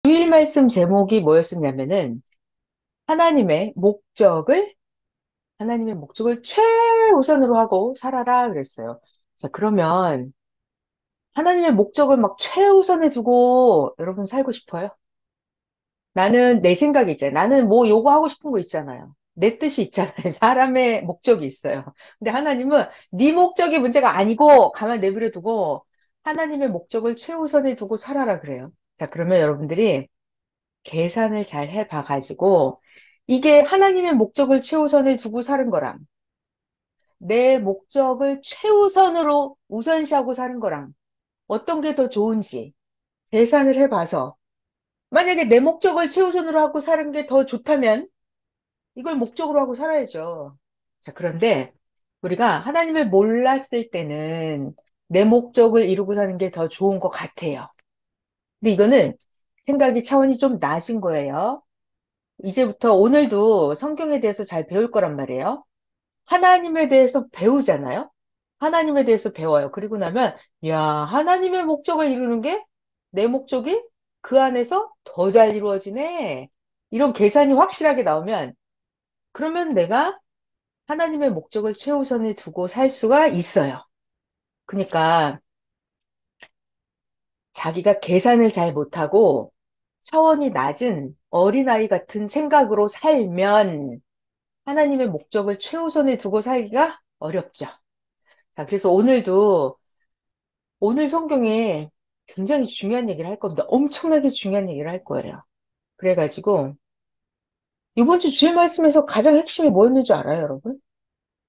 주일 말씀 제목이 뭐였었냐면은 하나님의 목적을 하나님의 목적을 최우선으로 하고 살아라 그랬어요. 자, 그러면 하나님의 목적을 막 최우선에 두고 여러분 살고 싶어요? 나는 내 생각이 있잖아요. 나는 뭐 요거 하고 싶은 거 있잖아요. 내 뜻이 있잖아요. 사람의 목적이 있어요. 근데 하나님은 네 목적이 문제가 아니고 가만 내버려 두고 하나님의 목적을 최우선에 두고 살아라 그래요. 자, 그러면 여러분들이 계산을 잘 해봐가지고 이게 하나님의 목적을 최우선에 두고 사는 거랑 내 목적을 최우선으로 우선시하고 사는 거랑 어떤 게 더 좋은지 계산을 해봐서 만약에 내 목적을 최우선으로 하고 사는 게 더 좋다면 이걸 목적으로 하고 살아야죠. 자, 그런데 우리가 하나님을 몰랐을 때는 내 목적을 이루고 사는 게 더 좋은 것 같아요. 근데 이거는 생각이 차원이 좀 낮은 거예요. 이제부터 오늘도 성경에 대해서 잘 배울 거란 말이에요. 하나님에 대해서 배우잖아요. 하나님에 대해서 배워요. 그리고 나면, 야, 하나님의 목적을 이루는 게 내 목적이 그 안에서 더 잘 이루어지네. 이런 계산이 확실하게 나오면, 그러면 내가 하나님의 목적을 최우선에 두고 살 수가 있어요. 그러니까 자기가 계산을 잘 못하고 차원이 낮은 어린아이 같은 생각으로 살면 하나님의 목적을 최우선에 두고 살기가 어렵죠. 자, 그래서 오늘 성경에 굉장히 중요한 얘기를 할 겁니다. 엄청나게 중요한 얘기를 할 거예요. 그래가지고, 이번 주 주일 말씀에서 가장 핵심이 뭐였는 줄 알아요, 여러분?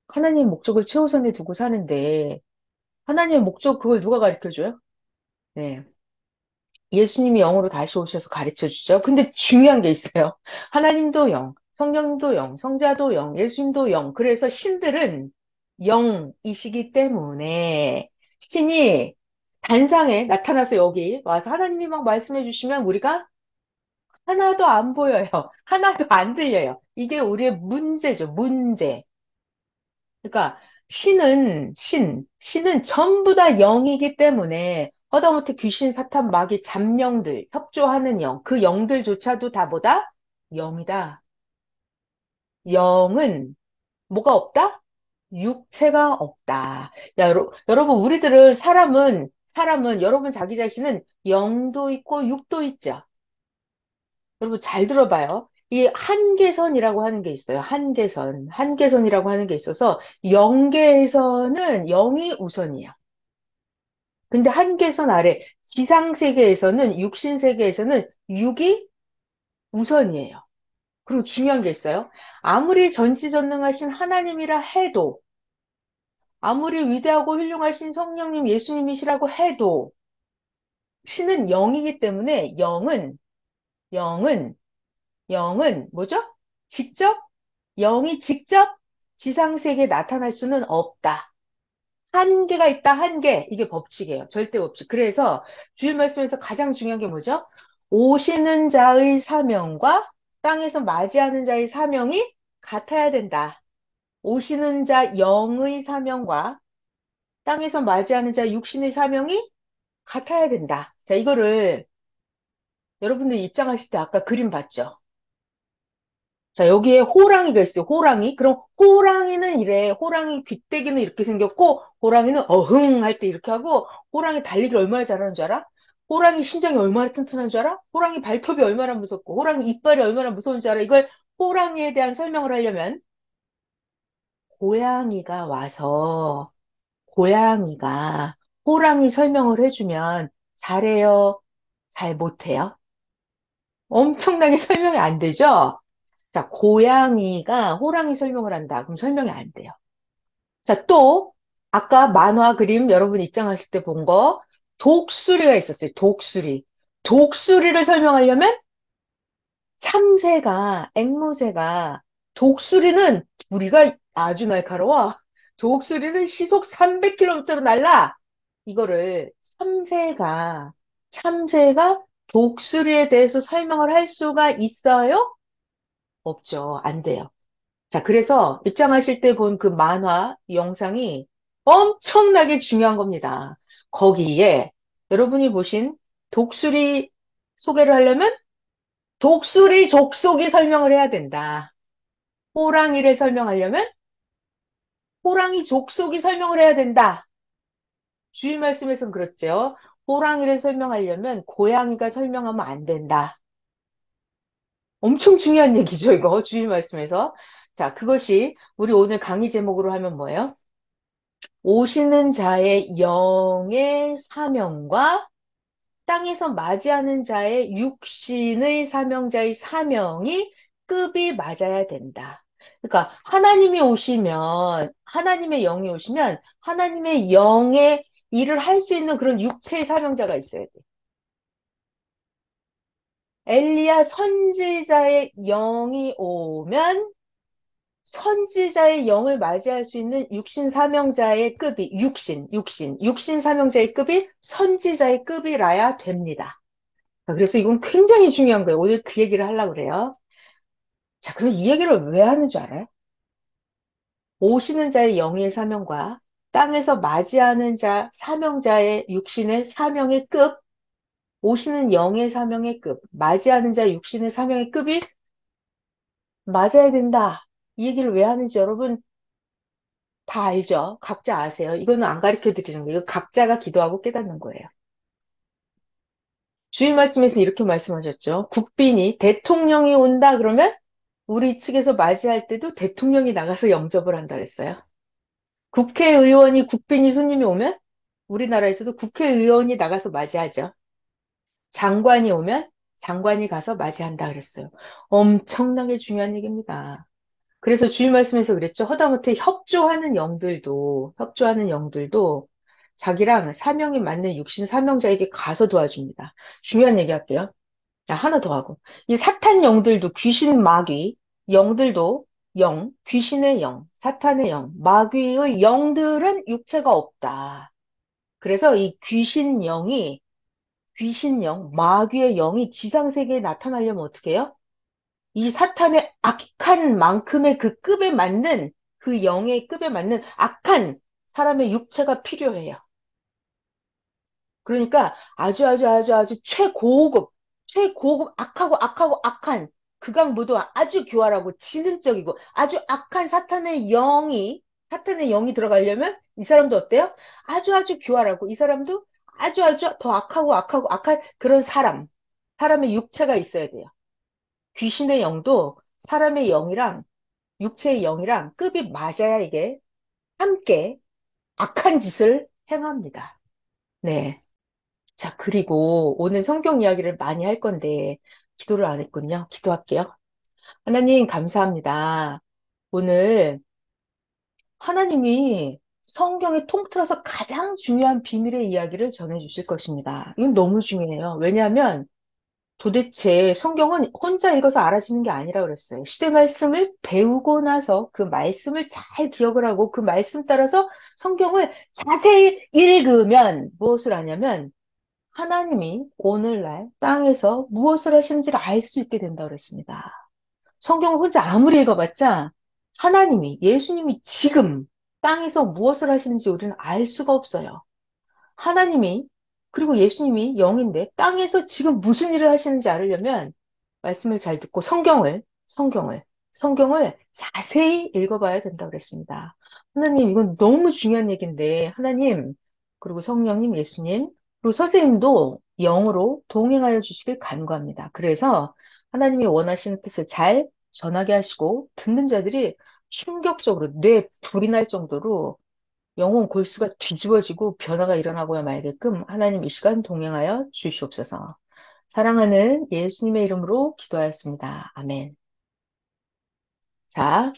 하나님의 목적을 최우선에 두고 사는데, 하나님의 목적 그걸 누가 가르쳐 줘요? 네. 예수님이 영으로 다시 오셔서 가르쳐 주죠. 근데 중요한 게 있어요. 하나님도 영, 성령도 영, 성자도 영, 예수님도 영. 그래서 신들은 영이시기 때문에 신이 단상에 나타나서 여기 와서 하나님이 막 말씀해 주시면 우리가 하나도 안 보여요. 하나도 안 들려요. 이게 우리의 문제죠. 문제. 그러니까 신은 전부 다 영이기 때문에 하다못해 귀신, 사탄, 마귀, 잡령들, 협조하는 영, 그 영들조차도 다 뭐다? 영이다. 영은 뭐가 없다? 육체가 없다. 야, 여러분, 사람은 여러분 자기 자신은 영도 있고 육도 있죠. 여러분 잘 들어봐요. 이 한계선이라고 하는 게 있어요. 한계선이라고 하는 게 있어서 영계에서는 영이 우선이에요. 근데 한계선 아래 지상 세계에서는 육신 세계에서는 육이 우선이에요. 그리고 중요한 게 있어요. 아무리 전지전능하신 하나님이라 해도 아무리 위대하고 훌륭하신 성령님 예수님이시라고 해도 신은 영이기 때문에 영은 영은 뭐죠? 직접 영이 직접 지상세계에 나타날 수는 없다. 한계가 있다, 한계. 이게 법칙이에요. 절대 법칙. 그래서 주일 말씀에서 가장 중요한 게 뭐죠? 오시는 자의 사명과 땅에서 맞이하는 자의 사명이 같아야 된다. 오시는 자 영의 사명과 땅에서 맞이하는 자 육신의 사명이 같아야 된다. 자, 이거를 여러분들 입장하실 때 아까 그림 봤죠? 자, 여기에 호랑이가 있어요. 호랑이. 그럼 호랑이는 이래. 호랑이 귀때기는 이렇게 생겼고, 호랑이는 어흥 할 때 이렇게 하고, 호랑이 달리기를 얼마나 잘하는 줄 알아? 호랑이 심장이 얼마나 튼튼한 줄 알아? 호랑이 발톱이 얼마나 무섭고, 호랑이 이빨이 얼마나 무서운 줄 알아? 이걸 호랑이에 대한 설명을 하려면, 고양이가 와서, 고양이가 호랑이 설명을 해주면, 잘해요? 잘 못해요? 엄청나게 설명이 안 되죠? 자, 고양이가 호랑이 설명을 한다. 그럼 설명이 안 돼요. 자, 또, 아까 만화 그림 여러분 입장하실 때 본 거, 독수리가 있었어요. 독수리. 독수리를 설명하려면 참새가, 앵무새가, 독수리는 우리가 아주 날카로워. 독수리는 시속 300km로 날라. 이거를 참새가 독수리에 대해서 설명을 할 수가 있어요? 없죠. 안 돼요. 자, 그래서 입장하실 때 본 그 만화 영상이 엄청나게 중요한 겁니다. 거기에 여러분이 보신 독수리 소개를 하려면 독수리 족속이 설명을 해야 된다. 호랑이를 설명하려면 호랑이 족속이 설명을 해야 된다. 주일 말씀에선 그렇죠. 호랑이를 설명하려면 고양이가 설명하면 안 된다. 엄청 중요한 얘기죠, 이거. 주일 말씀에서. 자, 그것이 우리 오늘 강의 제목으로 하면 뭐예요? 오시는 자의 영의 사명과 땅에서 맞이하는 자의 육신의 사명자의 사명이 급이 맞아야 된다. 그러니까 하나님이 오시면, 하나님의 영이 오시면 하나님의 영의 일을 할 수 있는 그런 육체의 사명자가 있어야 돼. 엘리야 선지자의 영이 오면 선지자의 영을 맞이할 수 있는 육신 사명자의 급이, 육신 사명자의 급이 선지자의 급이라야 됩니다. 그래서 이건 굉장히 중요한 거예요. 오늘 그 얘기를 하려고 그래요. 자, 그럼 이 얘기를 왜 하는 줄 알아요? 오시는 자의 영의 사명과 땅에서 맞이하는 자, 사명자의 육신의 사명의 급, 오시는 영의 사명의 급, 맞이하는 자 육신의 사명의 급이 맞아야 된다. 이 얘기를 왜 하는지 여러분 다 알죠? 각자 아세요? 이거는 안 가르쳐 드리는 거예요. 이거 각자가 기도하고 깨닫는 거예요. 주일 말씀에서 이렇게 말씀하셨죠. 국빈이 대통령이 온다 그러면 우리 측에서 맞이할 때도 대통령이 나가서 영접을 한다 그랬어요. 국회의원이 국빈이 손님이 오면 우리나라에서도 국회의원이 나가서 맞이하죠. 장관이 오면 장관이 가서 맞이한다 그랬어요. 엄청나게 중요한 얘기입니다. 그래서 주일 말씀에서 그랬죠. 허다못해 협조하는 영들도 자기랑 사명이 맞는 육신 사명자에게 가서 도와줍니다. 중요한 얘기 할게요. 자, 하나 더 하고. 이 사탄 영들도 귀신 마귀, 영들도 귀신의 영, 사탄의 영, 마귀의 영들은 육체가 없다. 그래서 이 귀신 영, 마귀의 영이 지상세계에 나타나려면 어떻게 해요? 이 사탄의 악한 만큼의 그 급에 맞는 그 영의 급에 맞는 악한 사람의 육체가 필요해요. 그러니까 아주 최고급 악하고 악한 극악무도 아주 교활하고 지능적이고 아주 악한 사탄의 영이 들어가려면 이 사람도 어때요? 아주 교활하고 이 사람도 아주 더 악하고 악한 그런 사람의 육체가 있어야 돼요. 귀신의 영도 사람의 영이랑 육체의 영이랑 급이 맞아야 이게 함께 악한 짓을 행합니다. 네. 자, 그리고 오늘 성경 이야기를 많이 할 건데, 기도를 안 했군요. 기도할게요. 하나님, 감사합니다. 오늘 하나님이 성경에 통틀어서 가장 중요한 비밀의 이야기를 전해 주실 것입니다. 이건 너무 중요해요. 왜냐하면 도대체 성경은 혼자 읽어서 알아지는 게 아니라 그랬어요. 시대 말씀을 배우고 나서 그 말씀을 잘 기억을 하고 그 말씀 따라서 성경을 자세히 읽으면 무엇을 하냐면 하나님이 오늘날 땅에서 무엇을 하시는지를 알 수 있게 된다고 그랬습니다. 성경을 혼자 아무리 읽어봤자 예수님이 지금 땅에서 무엇을 하시는지 우리는 알 수가 없어요. 하나님이, 그리고 예수님이 영인데 땅에서 지금 무슨 일을 하시는지 알으려면 말씀을 잘 듣고 성경을 자세히 읽어봐야 된다고 그랬습니다. 하나님, 이건 너무 중요한 얘기인데, 하나님, 그리고 성령님, 예수님, 그리고 선생님도 영으로 동행하여 주시길 간구합니다. 그래서 하나님이 원하시는 뜻을 잘 전하게 하시고, 듣는 자들이 충격적으로 뇌 불이 날 정도로 영혼 골수가 뒤집어지고 변화가 일어나고야 말게끔 하나님 이 시간 동행하여 주시옵소서. 사랑하는 예수님의 이름으로 기도하였습니다. 아멘. 자,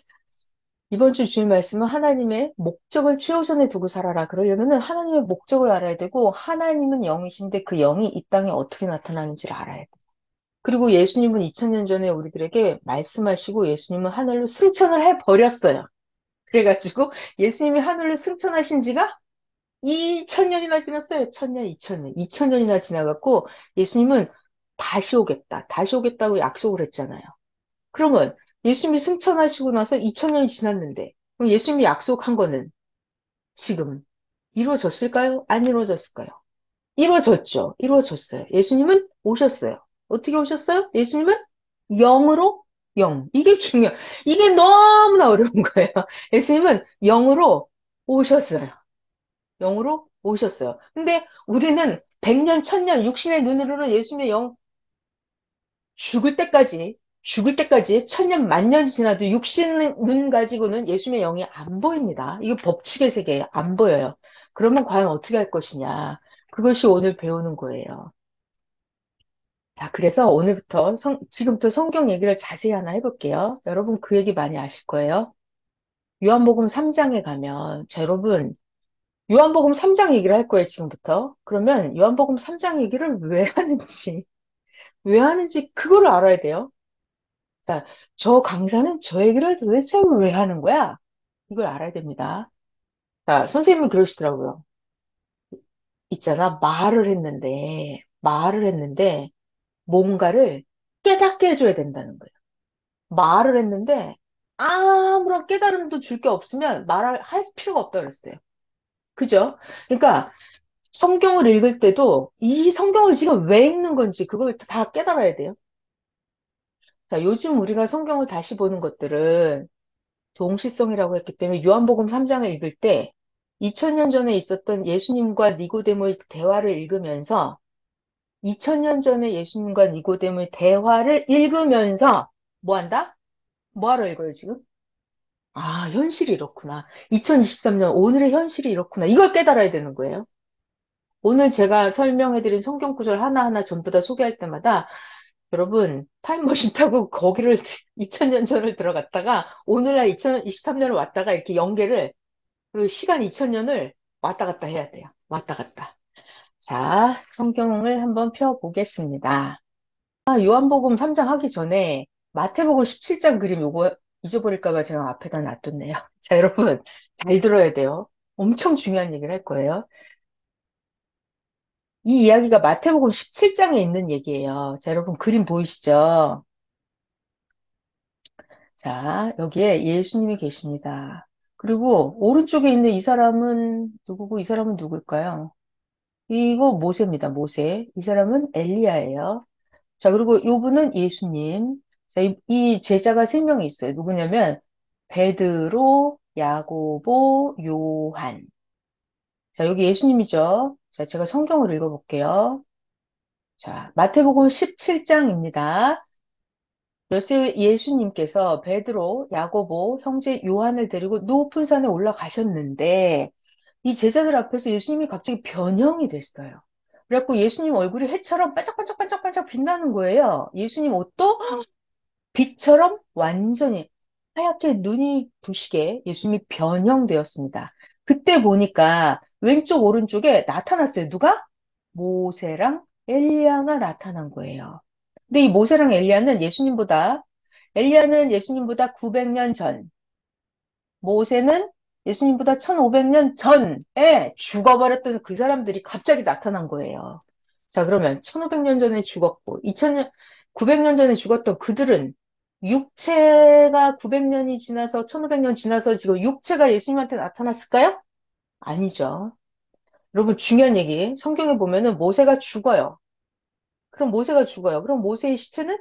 이번 주 주일 말씀은 하나님의 목적을 최우선에 두고 살아라. 그러려면은 하나님의 목적을 알아야 되고 하나님은 영이신데 그 영이 이 땅에 어떻게 나타나는지를 알아야 돼. 그리고 예수님은 2000년 전에 우리들에게 말씀하시고 예수님은 하늘로 승천을 해버렸어요. 그래가지고 예수님이 하늘로 승천하신 지가 2000년이나 지났어요. 1000년, 2000년. 2000년이나 지나갔고 예수님은 다시 오겠다고 약속을 했잖아요. 그러면 예수님이 승천하시고 나서 2000년이 지났는데 그럼 예수님이 약속한 거는 지금 이루어졌을까요? 안 이루어졌을까요? 이루어졌죠. 이루어졌어요. 예수님은 오셨어요. 어떻게 오셨어요? 예수님은 영으로 영. 이게 너무나 어려운 거예요. 예수님은 영으로 오셨어요. 영으로 오셨어요. 근데 우리는 100년, 1000년, 육신의 눈으로는 예수님의 영 죽을 때까지 1000년, 만년이 지나도 육신 눈 가지고는 예수님의 영이 안 보입니다. 이거 법칙의 세계예요. 안 보여요. 그러면 과연 어떻게 할 것이냐. 그것이 오늘 배우는 거예요. 자, 그래서 오늘부터 지금부터 성경 얘기를 자세히 하나 해볼게요. 여러분 그 얘기 많이 아실 거예요. 요한복음 3장에 가면, 자, 여러분, 요한복음 3장 얘기를 할 거예요, 지금부터. 그러면 요한복음 3장 얘기를 왜 하는지 그거를 알아야 돼요. 자, 저 강사는 저 얘기를 도대체 왜 하는 거야? 이걸 알아야 됩니다. 자, 선생님은 그러시더라고요. 있잖아, 말을 했는데, 뭔가를 깨닫게 해줘야 된다는 거예요. 말을 했는데, 아무런 깨달음도 줄 게 없으면 말을 할 필요가 없다 그랬어요. 그죠? 그러니까, 성경을 읽을 때도 이 성경을 지금 왜 읽는 건지 그걸 다 깨달아야 돼요. 자, 요즘 우리가 성경을 다시 보는 것들은 동시성이라고 했기 때문에 요한복음 3장을 읽을 때 2000년 전에 있었던 예수님과 니고데모의 대화를 읽으면서 2000년 전에 예수님과 니고데모의 대화를 읽으면서 뭐 한다? 뭐 하러 읽어요, 지금? 아, 현실이 이렇구나. 2023년 오늘의 현실이 이렇구나. 이걸 깨달아야 되는 거예요. 오늘 제가 설명해드린 성경 구절 하나하나 전부 다 소개할 때마다 여러분 타임머신 타고 거기를 2000년 전을 들어갔다가 오늘날 2023년을 왔다가 이렇게 연계를 그리고 시간 2000년을 왔다 갔다 해야 돼요. 왔다 갔다. 자, 성경을 한번 펴보겠습니다. 아, 요한복음 3장 하기 전에 마태복음 17장 그림 요거 잊어버릴까 봐 제가 앞에다 놔뒀네요. 자, 여러분 잘 들어야 돼요. 엄청 중요한 얘기를 할 거예요. 이 이야기가 마태복음 17장에 있는 얘기예요. 자, 여러분 그림 보이시죠? 자, 여기에 예수님이 계십니다. 그리고 오른쪽에 있는 이 사람은 누구고 이 사람은 누굴까요? 이거 모세입니다. 모세. 이 사람은 엘리야예요. 자, 그리고 요분은 예수님. 자, 이 제자가 세 명이 있어요. 누구냐면 베드로, 야고보, 요한. 자, 여기 예수님이죠. 자, 제가 성경을 읽어볼게요. 자, 마태복음 17장입니다. 예수님께서 베드로, 야고보, 형제 요한을 데리고 높은 산에 올라가셨는데 이 제자들 앞에서 예수님이 갑자기 변형이 됐어요. 그래갖고 예수님 얼굴이 해처럼 반짝반짝반짝반짝 빛나는 거예요. 예수님 옷도 빛처럼 완전히 하얗게 눈이 부시게 예수님이 변형되었습니다. 그때 보니까 왼쪽 오른쪽에 나타났어요. 누가? 모세랑 엘리야가 나타난 거예요. 근데 이 모세랑 엘리야는 예수님보다 900년 전, 모세는 예수님보다 1500년 전에 죽어버렸던 그 사람들이 갑자기 나타난 거예요. 자, 그러면 1500년 전에 죽었고, 2000년, 900년 전에 죽었던 그들은 육체가 900년이 지나서 1500년 지나서 지금 육체가 예수님한테 나타났을까요? 아니죠. 여러분 중요한 얘기. 성경에 보면은 모세가 죽어요. 그럼 모세가 죽어요. 그럼 모세의 시체는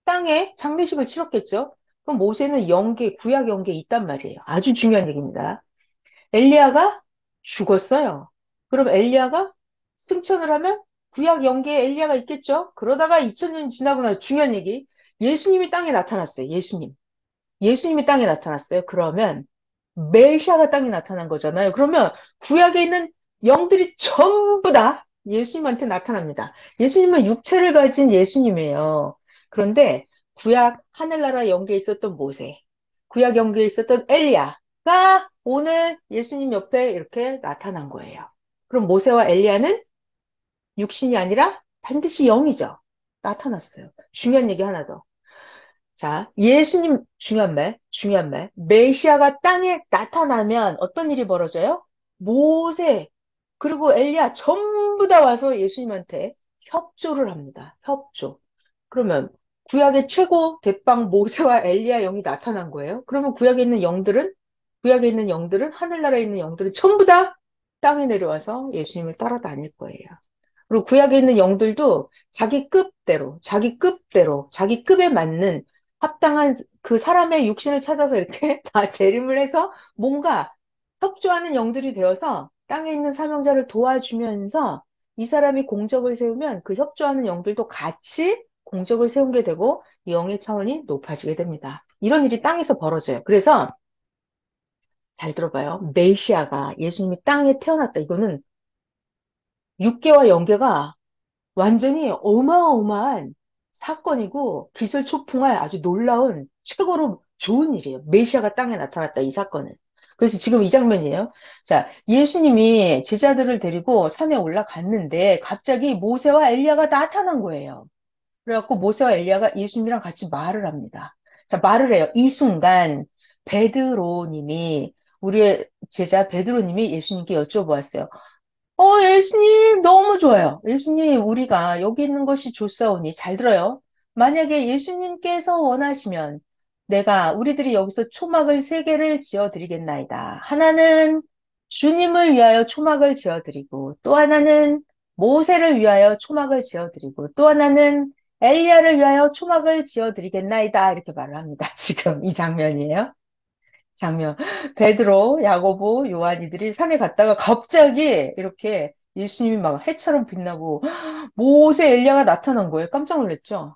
땅에 장례식을 치렀겠죠? 그럼 모세는 구약 영계에 있단 말이에요. 아주 중요한 얘기입니다. 엘리야가 죽었어요. 그럼 엘리야가 승천을 하면 구약 영계에 엘리야가 있겠죠? 그러다가 2000년이 지나고 나서 중요한 얘기. 예수님이 땅에 나타났어요. 예수님이 땅에 나타났어요. 그러면 메시아가 땅에 나타난 거잖아요. 그러면 구약에 있는 영들이 전부 다 예수님한테 나타납니다. 예수님은 육체를 가진 예수님이에요. 그런데 구약 하늘나라 영계에 있었던 모세, 구약 영계에 있었던 엘리야가 오늘 예수님 옆에 이렇게 나타난 거예요. 그럼 모세와 엘리야는 육신이 아니라 반드시 영이죠. 나타났어요. 중요한 얘기 하나 더. 자, 예수님, 중요한 말. 메시아가 땅에 나타나면 어떤 일이 벌어져요? 모세, 그리고 엘리야 전부 다 와서 예수님한테 협조를 합니다. 협조. 그러면 구약의 최고 대빵 모세와 엘리야 영이 나타난 거예요. 그러면 구약에 있는 영들은, 하늘나라에 있는 영들은 전부 다 땅에 내려와서 예수님을 따라다닐 거예요. 그리고 구약에 있는 영들도 자기 급대로, 자기 급에 맞는 합당한 그 사람의 육신을 찾아서 이렇게 다 재림을 해서 뭔가 협조하는 영들이 되어서 땅에 있는 사명자를 도와주면서 이 사람이 공적을 세우면 그 협조하는 영들도 같이 공적을 세우게 되고 영의 차원이 높아지게 됩니다. 이런 일이 땅에서 벌어져요. 그래서 잘 들어봐요. 메시아가 예수님이 땅에 태어났다. 이거는 육계와 영계가 완전히 어마어마한 사건이고 기술초풍할 아주 놀라운 최고로 좋은 일이에요. 메시아가 땅에 나타났다, 이 사건은. 그래서 지금 이 장면이에요. 자, 예수님이 제자들을 데리고 산에 올라갔는데 갑자기 모세와 엘리야가 나타난 거예요. 그래갖고 모세와 엘리야가 예수님이랑 같이 말을 합니다. 자, 말을 해요. 이 순간 베드로님이 우리의 제자 베드로님이 예수님께 여쭤보았어요. 예수님, 너무 좋아요. 예수님, 우리가 여기 있는 것이 좋사오니, 잘 들어요. 만약에 예수님께서 원하시면, 우리들이 여기서 초막을 세 개를 지어 드리겠나이다. 하나는 주님을 위하여 초막을 지어 드리고, 또 하나는 모세를 위하여 초막을 지어 드리고, 또 하나는 엘리야를 위하여 초막을 지어 드리겠나이다. 이렇게 말을 합니다. 지금 이 장면이에요. 장면. 베드로, 야고보, 요한이들이 산에 갔다가 갑자기 이렇게 예수님이 막 해처럼 빛나고 모세 엘리야가 나타난 거예요. 깜짝 놀랐죠?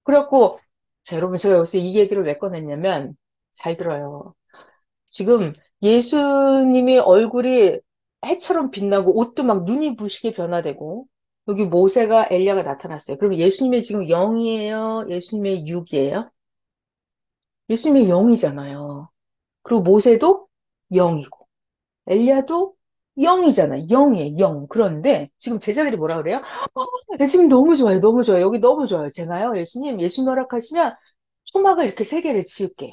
그래갖고 자, 여러분 제가 여기서 이 얘기를 왜 꺼냈냐면 잘 들어요. 지금 예수님이 얼굴이 해처럼 빛나고 옷도 막 눈이 부시게 변화되고 여기 모세가 엘리야가 나타났어요. 그럼 예수님의 지금 영이에요? 예수님의 육이에요? 예수님의 영이잖아요. 그리고 모세도 영이고 엘리야도 영이잖아. 영이에요, 영. 그런데 지금 제자들이 뭐라 그래요? 예수님 너무 좋아요. 너무 좋아요. 여기 너무 좋아요. 제가요, 예수님 허락하시면 초막을 이렇게 세 개를 지을게요.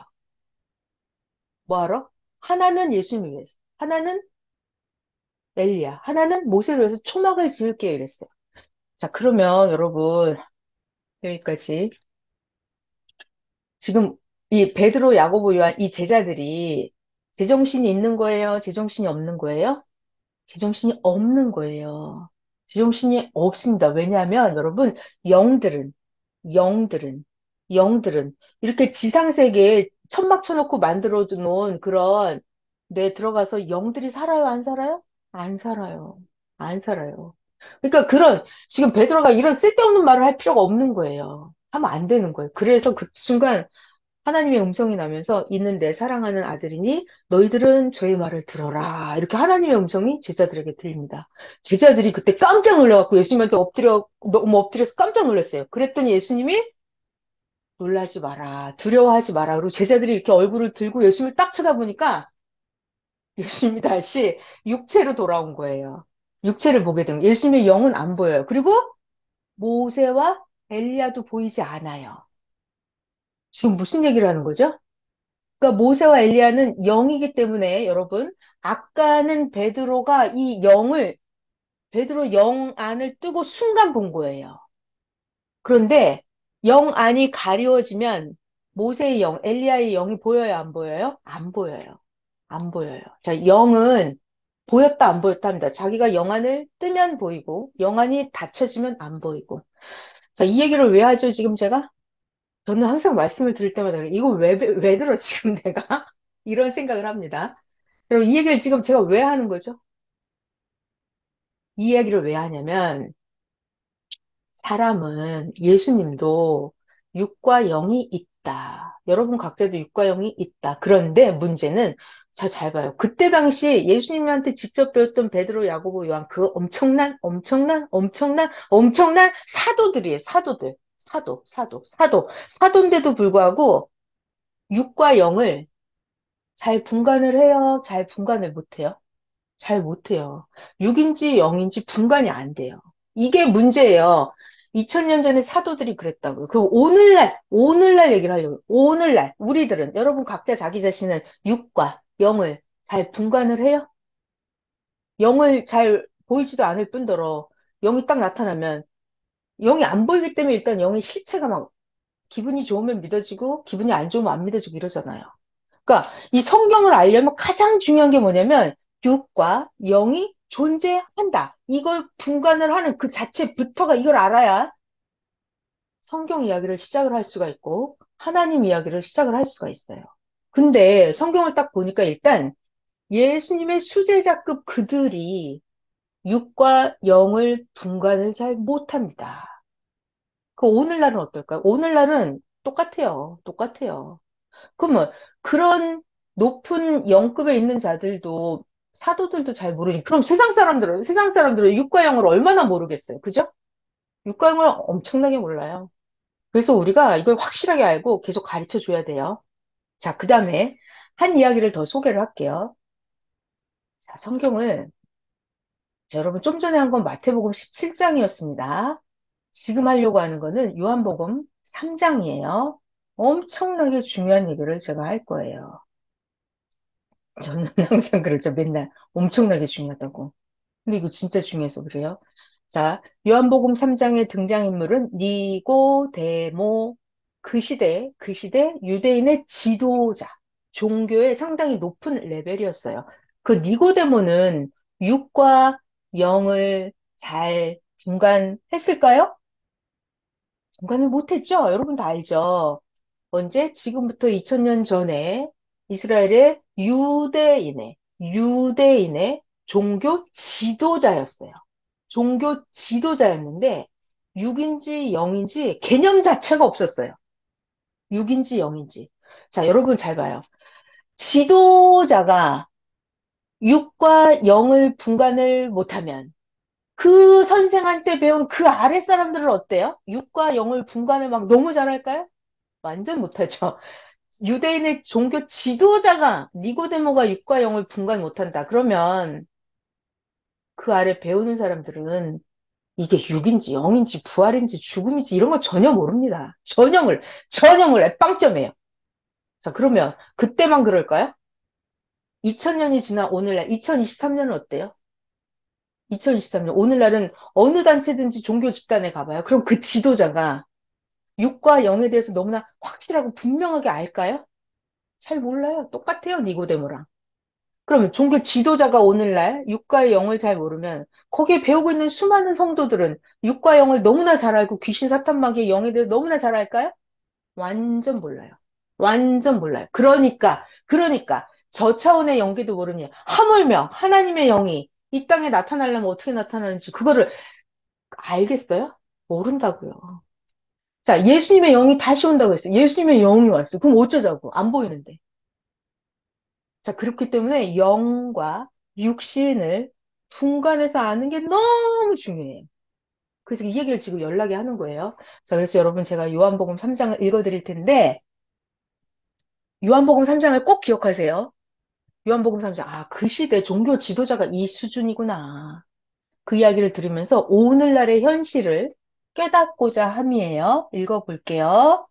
뭐하러? 하나는 예수님을 위해서. 하나는 엘리야. 하나는 모세를 위해서 초막을 지을게요. 이랬어요. 자, 그러면 여러분, 여기까지. 지금 이 베드로, 야고보, 요한 이 제자들이 제정신이 있는 거예요? 제정신이 없는 거예요? 제정신이 없는 거예요. 제정신이 없습니다. 왜냐하면 여러분, 영들은, 영들은, 영들은 이렇게 지상세계에 천막 쳐놓고 만들어 놓은 그런 데 들어가서 영들이 살아요? 안 살아요? 안 살아요. 안 살아요. 그러니까 지금 베드로가 이런 쓸데없는 말을 할 필요가 없는 거예요. 하면 안 되는 거예요. 그래서 그 순간 하나님의 음성이 나면서 이는 내 사랑하는 아들이니 너희들은 저의 말을 들어라. 이렇게 하나님의 음성이 제자들에게 들립니다. 제자들이 그때 깜짝 놀라갖고 예수님한테 너무 엎드려서 깜짝 놀랐어요. 그랬더니 예수님이 놀라지 마라. 두려워하지 마라. 그리고 제자들이 이렇게 얼굴을 들고 예수님을 딱 쳐다보니까 예수님이 다시 육체로 돌아온 거예요. 육체를 보게 된 거예요. 예수님의 영은 안 보여요. 그리고 모세와 엘리야도 보이지 않아요. 지금 무슨 얘기를 하는 거죠? 그러니까 모세와 엘리야는 영이기 때문에 여러분, 아까는 베드로가 베드로 영 안을 뜨고 순간 본 거예요. 그런데 영 안이 가리워지면 모세의 영, 엘리야의 영이 보여요, 안 보여요? 안 보여요. 안 보여요. 자, 영은 보였다, 안 보였다 합니다. 자기가 영 안을 뜨면 보이고, 영 안이 닫혀지면 안 보이고. 자, 이 얘기를 왜 하죠, 지금 제가? 저는 항상 말씀을 들을 때마다 그래요. 이거 왜 들어, 지금 내가? 이런 생각을 합니다. 그럼 이 얘기를 지금 제가 왜 하는 거죠? 이 이야기를 왜 하냐면, 사람은 예수님도 육과 영이 있다. 여러분 각자도 육과 영이 있다. 그런데 문제는, 자, 잘 봐요. 그때 당시 예수님한테 직접 배웠던 베드로, 야고보, 요한 그 엄청난 사도들이에요. 사도들. 사도인데도 불구하고 육과 영을 잘 분간을 해요? 잘 분간을 못해요? 잘 못해요. 6인지 0인지 분간이 안 돼요. 이게 문제예요. 2000년 전에 사도들이 그랬다고요. 그럼 오늘날 얘기를 하려고. 오늘날, 우리들은, 여러분 각자 자기 자신은 6과 0을 잘 분간을 해요? 0을 잘 보이지도 않을 뿐더러 0이 딱 나타나면 0이 안 보이기 때문에 일단 0의 실체가 막 기분이 좋으면 믿어지고 기분이 안 좋으면 안 믿어지고 이러잖아요. 그러니까 이 성경을 알려면 가장 중요한 게 뭐냐면 6과 0이 존재한다. 이걸 분간을 하는 그 자체부터가 이걸 알아야 성경 이야기를 시작을 할 수가 있고 하나님 이야기를 시작을 할 수가 있어요. 근데 성경을 딱 보니까 일단 예수님의 수제자급 그들이 육과 영을 분간을 잘 못합니다. 그 오늘날은 어떨까요? 오늘날은 똑같아요. 똑같아요. 그러면 그런 높은 영급에 있는 자들도 사도들도 잘 모르니 그럼 세상 사람들은 육과 영을 얼마나 모르겠어요. 그죠? 육과 영을 엄청나게 몰라요. 그래서 우리가 이걸 확실하게 알고 계속 가르쳐 줘야 돼요. 자, 그 다음에 한 이야기를 더 소개를 할게요. 자, 성경을 자, 여러분 좀 전에 한 건 마태복음 17장이었습니다. 지금 하려고 하는 거는 요한복음 3장이에요. 엄청나게 중요한 얘기를 제가 할 거예요. 저는 항상 그랬죠. 맨날 엄청나게 중요하다고. 근데 이거 진짜 중요해서 그래요. 자, 요한복음 3장의 등장인물은 니고데모, 그 시대 유대인의 지도자, 종교의 상당히 높은 레벨이었어요. 그 니고데모는 육과 영을 잘 분간했을까요? 분간을 못했죠? 여러분 다 알죠? 언제? 지금부터 2000년 전에 이스라엘의 유대인의 종교 지도자였어요. 종교 지도자였는데, 6인지 0인지 개념 자체가 없었어요. 6인지 0인지. 자, 여러분 잘 봐요. 지도자가 6과 0을 분간을 못하면, 그 선생한테 배운 그 아랫 사람들은 어때요? 6과 0을 분간을 막 너무 잘할까요? 완전 못하죠. 유대인의 종교 지도자가 니고데모가 육과 영을 분간 못한다. 그러면 그 아래 배우는 사람들은 이게 육인지 영인지 부활인지 죽음인지 이런 거 전혀 모릅니다. 전형을 빵점이에요. 자, 그러면 그때만 그럴까요? 2000년이 지난 오늘날 2023년은 어때요? 2023년 오늘날은 어느 단체든지 종교 집단에 가봐요. 그럼 그 지도자가 육과 영에 대해서 너무나 확실하고 분명하게 알까요? 잘 몰라요. 똑같아요, 니고데모랑. 그럼 종교 지도자가 오늘날 육과 영을 잘 모르면 거기에 배우고 있는 수많은 성도들은 육과 영을 너무나 잘 알고 귀신 사탄마귀의 영에 대해서 너무나 잘 알까요? 완전 몰라요. 완전 몰라요. 그러니까 저 차원의 영계도 모르니 하물며 하나님의 영이 이 땅에 나타나려면 어떻게 나타나는지 그거를 알겠어요? 모른다고요. 자, 예수님의 영이 다시 온다고 했어요. 예수님의 영이 왔어요. 그럼 어쩌자고? 안 보이는데. 자, 그렇기 때문에 영과 육신을 분간해서 아는 게 너무 중요해요. 그래서 이 얘기를 지금 연락이 하는 거예요. 자, 그래서 여러분 제가 요한복음 3장을 읽어드릴 텐데, 요한복음 3장을 꼭 기억하세요. 요한복음 3장, 아, 그 시대 종교 지도자가 이 수준이구나. 그 이야기를 들으면서 오늘날의 현실을 깨닫고자 함이에요. 읽어볼게요.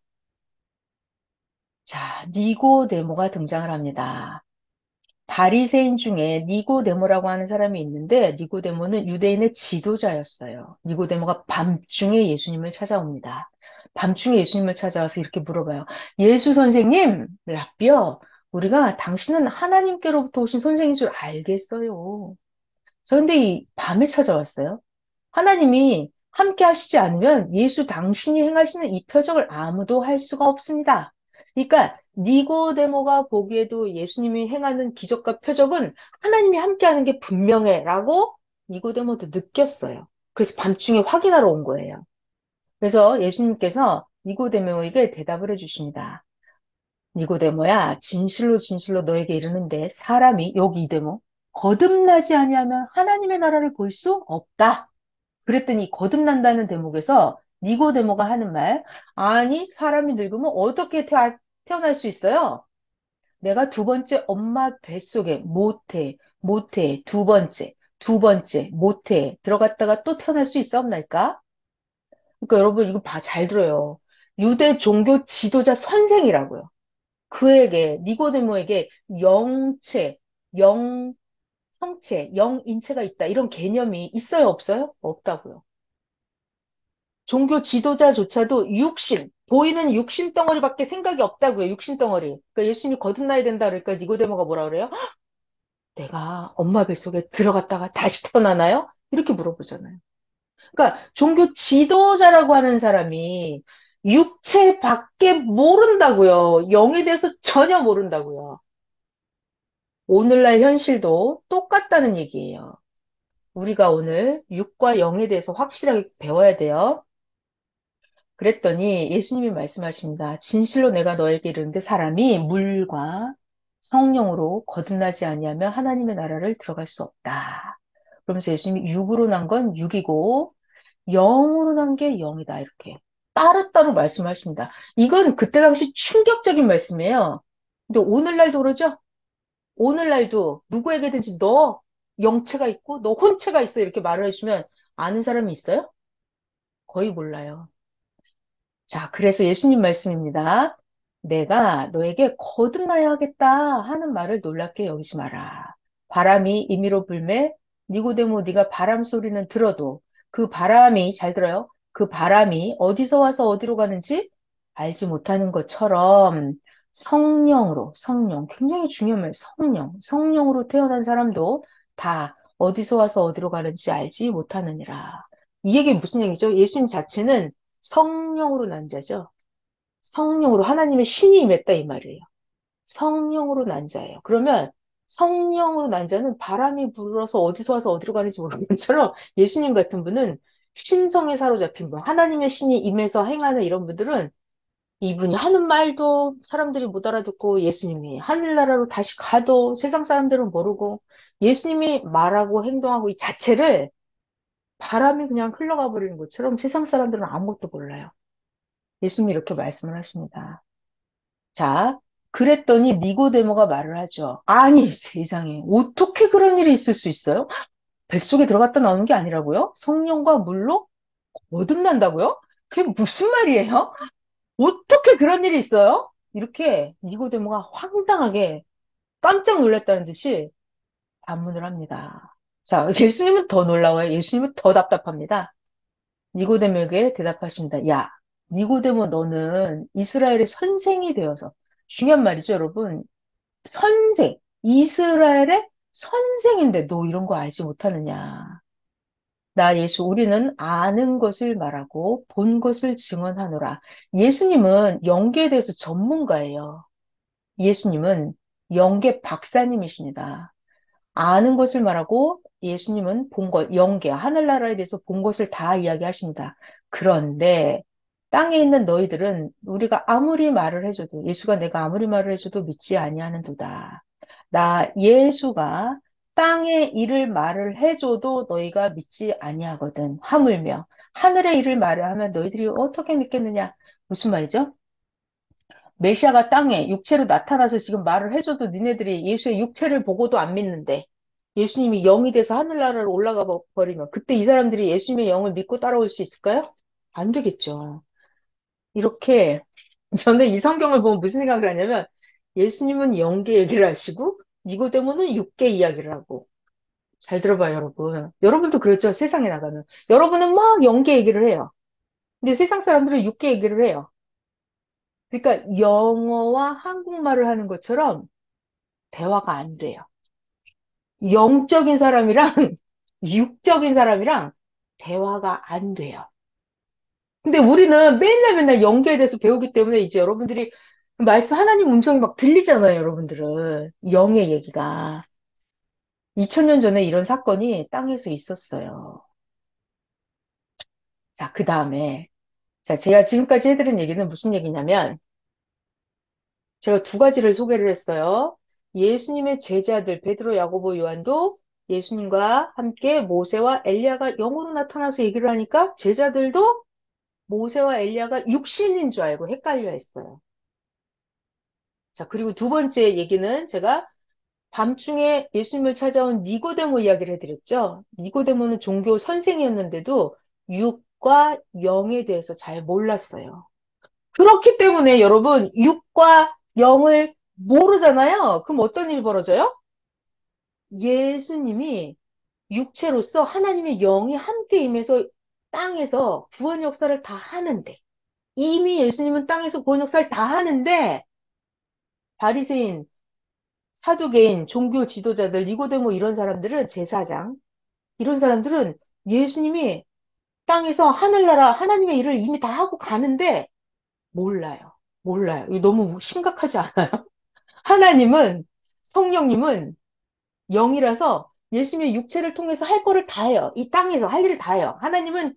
자, 니고데모가 등장을 합니다. 바리새인 중에 니고데모라고 하는 사람이 있는데 니고데모는 유대인의 지도자였어요. 니고데모가 밤중에 예수님을 찾아옵니다. 밤중에 예수님을 찾아와서 이렇게 물어봐요. 예수 선생님, 라비어, 우리가 당신은 하나님께로부터 오신 선생인 줄 알겠어요. 저 근데 이 밤에 찾아왔어요. 하나님이 함께 하시지 않으면 예수 당신이 행하시는 이 표적을 아무도 할 수가 없습니다. 그러니까 니고데모가 보기에도 예수님이 행하는 기적과 표적은 하나님이 함께 하는 게 분명해라고 니고데모도 느꼈어요. 그래서 밤중에 확인하러 온 거예요. 그래서 예수님께서 니고데모에게 대답을 해주십니다. 니고데모야, 진실로 진실로 너에게 이르는데 사람이 여기 이데모 거듭나지 아니하면 하나님의 나라를 볼 수 없다. 그랬더니 거듭난다는 대목에서 니고데모가 하는 말, 아니 사람이 늙으면 어떻게 태어날 수 있어요? 내가 두 번째 엄마 뱃속에 모태 두 번째 모태 들어갔다가 또 태어날 수 있어 없나일까? 그러니까 여러분 이거 잘 들어요. 유대 종교 지도자 선생이라고요. 그에게 니고데모에게 영체, 영 형체, 영인체가 있다 이런 개념이 있어요 없어요? 없다고요. 종교 지도자조차도 육신, 보이는 육신 덩어리밖에 생각이 없다고요. 육신 덩어리. 그러니까 예수님이 거듭나야 된다 그러니까 니고데모가 뭐라 그래요? 내가 엄마 뱃속에 들어갔다가 다시 태어나나요? 이렇게 물어보잖아요. 그러니까 종교 지도자라고 하는 사람이 육체밖에 모른다고요. 영에 대해서 전혀 모른다고요. 오늘날 현실도 똑같다는 얘기예요. 우리가 오늘 육과 영에 대해서 확실하게 배워야 돼요. 그랬더니 예수님이 말씀하십니다. 진실로 내가 너에게 이르는데 사람이 물과 성령으로 거듭나지 아니하면 하나님의 나라를 들어갈 수 없다. 그러면서 예수님이 육으로 난 건 육이고 영으로 난 게 영이다. 이렇게 따로따로 말씀하십니다. 이건 그때 당시 충격적인 말씀이에요. 근데 오늘날도 그러죠? 오늘날도 누구에게든지 너 영체가 있고 너 혼체가 있어 이렇게 말을 해주면 아는 사람이 있어요? 거의 몰라요. 자, 그래서 예수님 말씀입니다. 내가 너에게 거듭나야 하겠다 하는 말을 놀랍게 여기지 마라. 바람이 임의로 불매 니고데모 네가 바람 소리는 들어도 그 바람이 잘 들어요. 그 바람이 어디서 와서 어디로 가는지 알지 못하는 것처럼 성령으로 성령 굉장히 중요한 말 성령으로 태어난 사람도 다 어디서 와서 어디로 가는지 알지 못하느니라. 이 얘기 무슨 얘기죠? 예수님 자체는 성령으로 난 자죠. 성령으로 하나님의 신이 임했다 이 말이에요. 성령으로 난 자예요. 그러면 성령으로 난 자는 바람이 불어서 어디서 와서 어디로 가는지 모르는 것처럼 예수님 같은 분은 신성에 사로잡힌 분, 하나님의 신이 임해서 행하는 이런 분들은 이분이 하는 말도 사람들이 못 알아듣고 예수님이 하늘나라로 다시 가도 세상 사람들은 모르고 예수님이 말하고 행동하고 이 자체를 바람이 그냥 흘러가 버리는 것처럼 세상 사람들은 아무것도 몰라요. 예수님이 이렇게 말씀을 하십니다. 자, 그랬더니 니고데모가 말을 하죠. 아니, 세상에. 어떻게 그런 일이 있을 수 있어요? 뱃속에 들어갔다 나오는 게 아니라고요? 성령과 물로 거듭난다고요? 그게 무슨 말이에요? 어떻게 그런 일이 있어요? 이렇게 니고데모가 황당하게 깜짝 놀랐다는 듯이 반문을 합니다. 자, 예수님은 더 놀라워요. 예수님은 더 답답합니다. 니고데모에게 대답하십니다. 야, 니고데모 너는 이스라엘의 선생이 되어서 중요한 말이죠, 여러분. 선생, 이스라엘의 선생인데 너 이런 거 알지 못하느냐. 나 예수, 우리는 아는 것을 말하고 본 것을 증언하노라. 예수님은 영계에 대해서 전문가예요. 예수님은 영계 박사님이십니다. 아는 것을 말하고 예수님은 본 것, 영계, 하늘나라에 대해서 본 것을 다 이야기하십니다. 그런데 땅에 있는 너희들은 우리가 아무리 말을 해줘도 예수가 내가 아무리 말을 해줘도 믿지 아니하는도다. 나 예수가 땅의 일을 말을 해줘도 너희가 믿지 아니하거든. 하물며 하늘의 일을 말을 하면 너희들이 어떻게 믿겠느냐? 무슨 말이죠? 메시아가 땅에 육체로 나타나서 지금 말을 해줘도 니네들이 예수의 육체를 보고도 안 믿는데 예수님이 영이 돼서 하늘나라로 올라가 버리면 그때 이 사람들이 예수님의 영을 믿고 따라올 수 있을까요? 안 되겠죠. 이렇게 저는 이 성경을 보면 무슨 생각을 하냐면 예수님은 영계 얘기를 하시고 니고데모는 육계 이야기를 하고 잘 들어봐요, 여러분. 여러분도 그렇죠. 세상에 나가면 여러분은 막 영계 얘기를 해요. 근데 세상 사람들은 육계 얘기를 해요. 그러니까 영어와 한국말을 하는 것처럼 대화가 안 돼요. 영적인 사람이랑 육적인 사람이랑 대화가 안 돼요. 근데 우리는 맨날 맨날 영계에 대해서 배우기 때문에 이제 여러분들이 말씀 하나님 음성이 막 들리잖아요, 여러분들은. 영의 얘기가. 2000년 전에 이런 사건이 땅에서 있었어요. 자, 그 다음에. 자, 제가 지금까지 해드린 얘기는 무슨 얘기냐면, 제가 두 가지를 소개를 했어요. 예수님의 제자들, 베드로, 야고보, 요한도 예수님과 함께 모세와 엘리야가 영으로 나타나서 얘기를 하니까 제자들도 모세와 엘리야가 육신인 줄 알고 헷갈려 했어요. 자, 그리고 두 번째 얘기는 제가 밤중에 예수님을 찾아온 니고데모 이야기를 해드렸죠. 니고데모는 종교 선생이었는데도 육과 영에 대해서 잘 몰랐어요. 그렇기 때문에 여러분, 육과 영을 모르잖아요. 그럼 어떤 일이 벌어져요? 예수님이 육체로서 하나님의 영이 함께 임해서 땅에서 구원 역사를 다 하는데, 이미 예수님은 땅에서 구원 역사를 다 하는데, 바리새인 사두개인, 종교 지도자들, 니고데모 이런 사람들은 제사장, 이런 사람들은 예수님이 땅에서 하늘나라 하나님의 일을 이미 다 하고 가는데 몰라요. 몰라요. 이거 너무 심각하지 않아요? 하나님은, 성령님은 영이라서 예수님의 육체를 통해서 할 거를 다 해요. 이 땅에서 할 일을 다 해요. 하나님은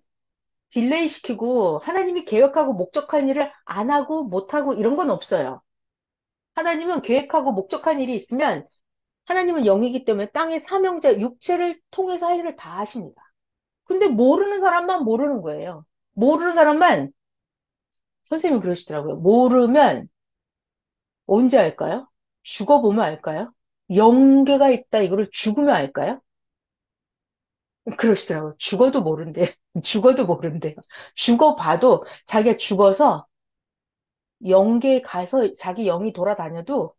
딜레이 시키고 하나님이 계획하고 목적한 일을 안 하고 못 하고 이런 건 없어요. 하나님은 계획하고 목적한 일이 있으면 하나님은 영이기 때문에 땅의 사명자 육체를 통해서 할 일을 다 하십니다. 근데 모르는 사람만 모르는 거예요. 모르는 사람만 선생님이 그러시더라고요. 모르면 언제 알까요? 죽어보면 알까요? 영계가 있다 이거를 죽으면 알까요? 그러시더라고요. 죽어도 모른대요. 죽어도 모른대요. 죽어봐도 자기가 죽어서 영계에 가서 자기 영이 돌아다녀도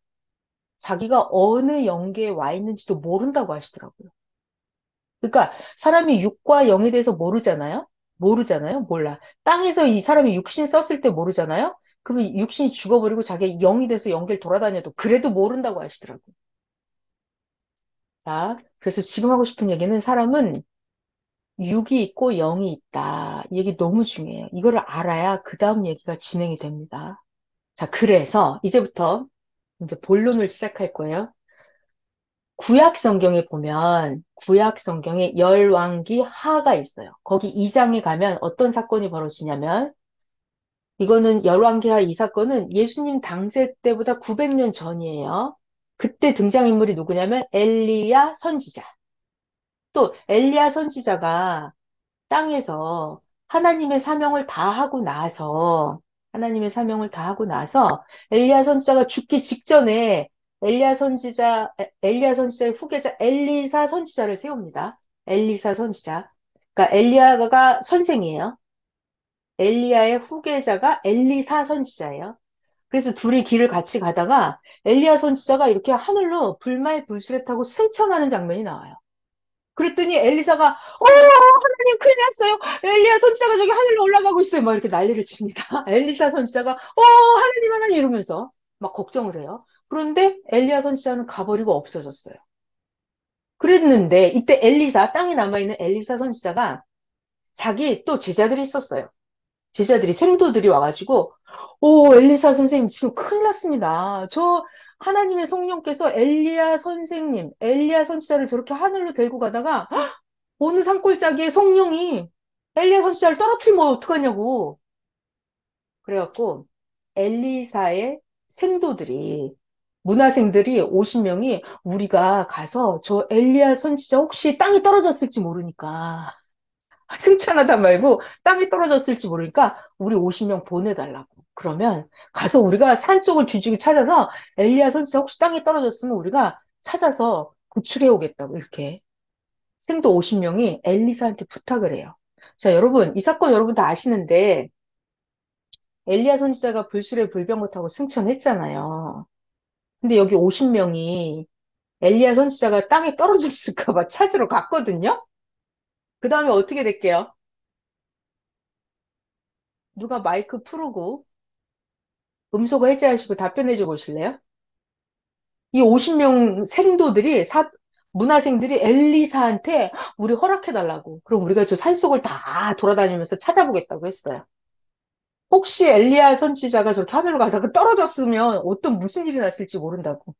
자기가 어느 영계에 와 있는지도 모른다고 하시더라고요. 그러니까 사람이 육과 영에 대해서 모르잖아요? 모르잖아요? 몰라. 땅에서 이 사람이 육신 썼을 때 모르잖아요? 그러면 육신이 죽어버리고 자기 영이 돼서 영계를 돌아다녀도 그래도 모른다고 하시더라고요. 자, 그래서 지금 하고 싶은 얘기는 사람은 육이 있고 영이 있다. 이 얘기 너무 중요해요. 이거를 알아야 그 다음 얘기가 진행이 됩니다. 자, 그래서 이제부터 이제 본론을 시작할 거예요. 구약 성경에 보면 구약 성경에 열왕기 하가 있어요. 거기 2장에 가면 어떤 사건이 벌어지냐면 이거는 열왕기하 이 사건은 예수님 당세 때보다 900년 전이에요. 그때 등장인물이 누구냐면 엘리야 선지자. 또 엘리야 선지자가 땅에서 하나님의 사명을 다 하고 나서 하나님의 사명을 다 하고 나서 엘리야 선지자가 죽기 직전에 엘리야 선지자의 후계자 엘리사 선지자를 세웁니다. 엘리사 선지자. 그러니까 엘리야가 선생이에요. 엘리야의 후계자가 엘리사 선지자예요. 그래서 둘이 길을 같이 가다가 엘리야 선지자가 이렇게 하늘로 불말불술에 타고 승천하는 장면이 나와요. 그랬더니 엘리사가 하나님 큰일 났어요. 엘리야 선지자가 저기 하늘로 올라가고 있어요. 막 이렇게 난리를 칩니다. 엘리사 선지자가 하나님 하나님 이러면서 막 걱정을 해요. 그런데 엘리야 선지자는 가버리고 없어졌어요. 그랬는데 이때 엘리사 땅에 남아있는 엘리사 선지자가 자기 또 제자들이 있었어요. 제자들이 생도들이 와가지고 오 엘리사 선생님 지금 큰일 났습니다. 저 하나님의 성령께서 엘리야 선지자를 저렇게 하늘로 데리고 가다가 어느 산골짜기에 성령이 엘리야 선지자를 떨어뜨리면 어떡하냐고. 그래갖고 엘리사의 생도들이 문화생들이 50명이 우리가 가서 저 엘리야 선지자 혹시 땅이 떨어졌을지 모르니까 승천하다 말고 땅이 떨어졌을지 모르니까 우리 50명 보내달라고. 그러면 가서 우리가 산속을 뒤지고 찾아서 엘리야 선지자 혹시 땅에 떨어졌으면 우리가 찾아서 구출해 오겠다고 이렇게 생도 50명이 엘리사한테 부탁을 해요. 자, 여러분, 이 사건 여러분 다 아시는데 엘리야 선지자가 불술에 불병거 타고 승천했잖아요. 근데 여기 50명이 엘리야 선지자가 땅에 떨어졌을까 봐 찾으러 갔거든요. 그 다음에 어떻게 될게요? 누가 마이크 풀고 음소거 해제하시고 답변해 줘 보실래요? 이 50명 생도들이 문화생들이 엘리사한테 우리 허락해 달라고. 그럼 우리가 저 산속을 다 돌아다니면서 찾아보겠다고 했어요. 혹시 엘리야 선지자가 저렇게 하늘로 가다가 떨어졌으면 어떤 무슨 일이 났을지 모른다고.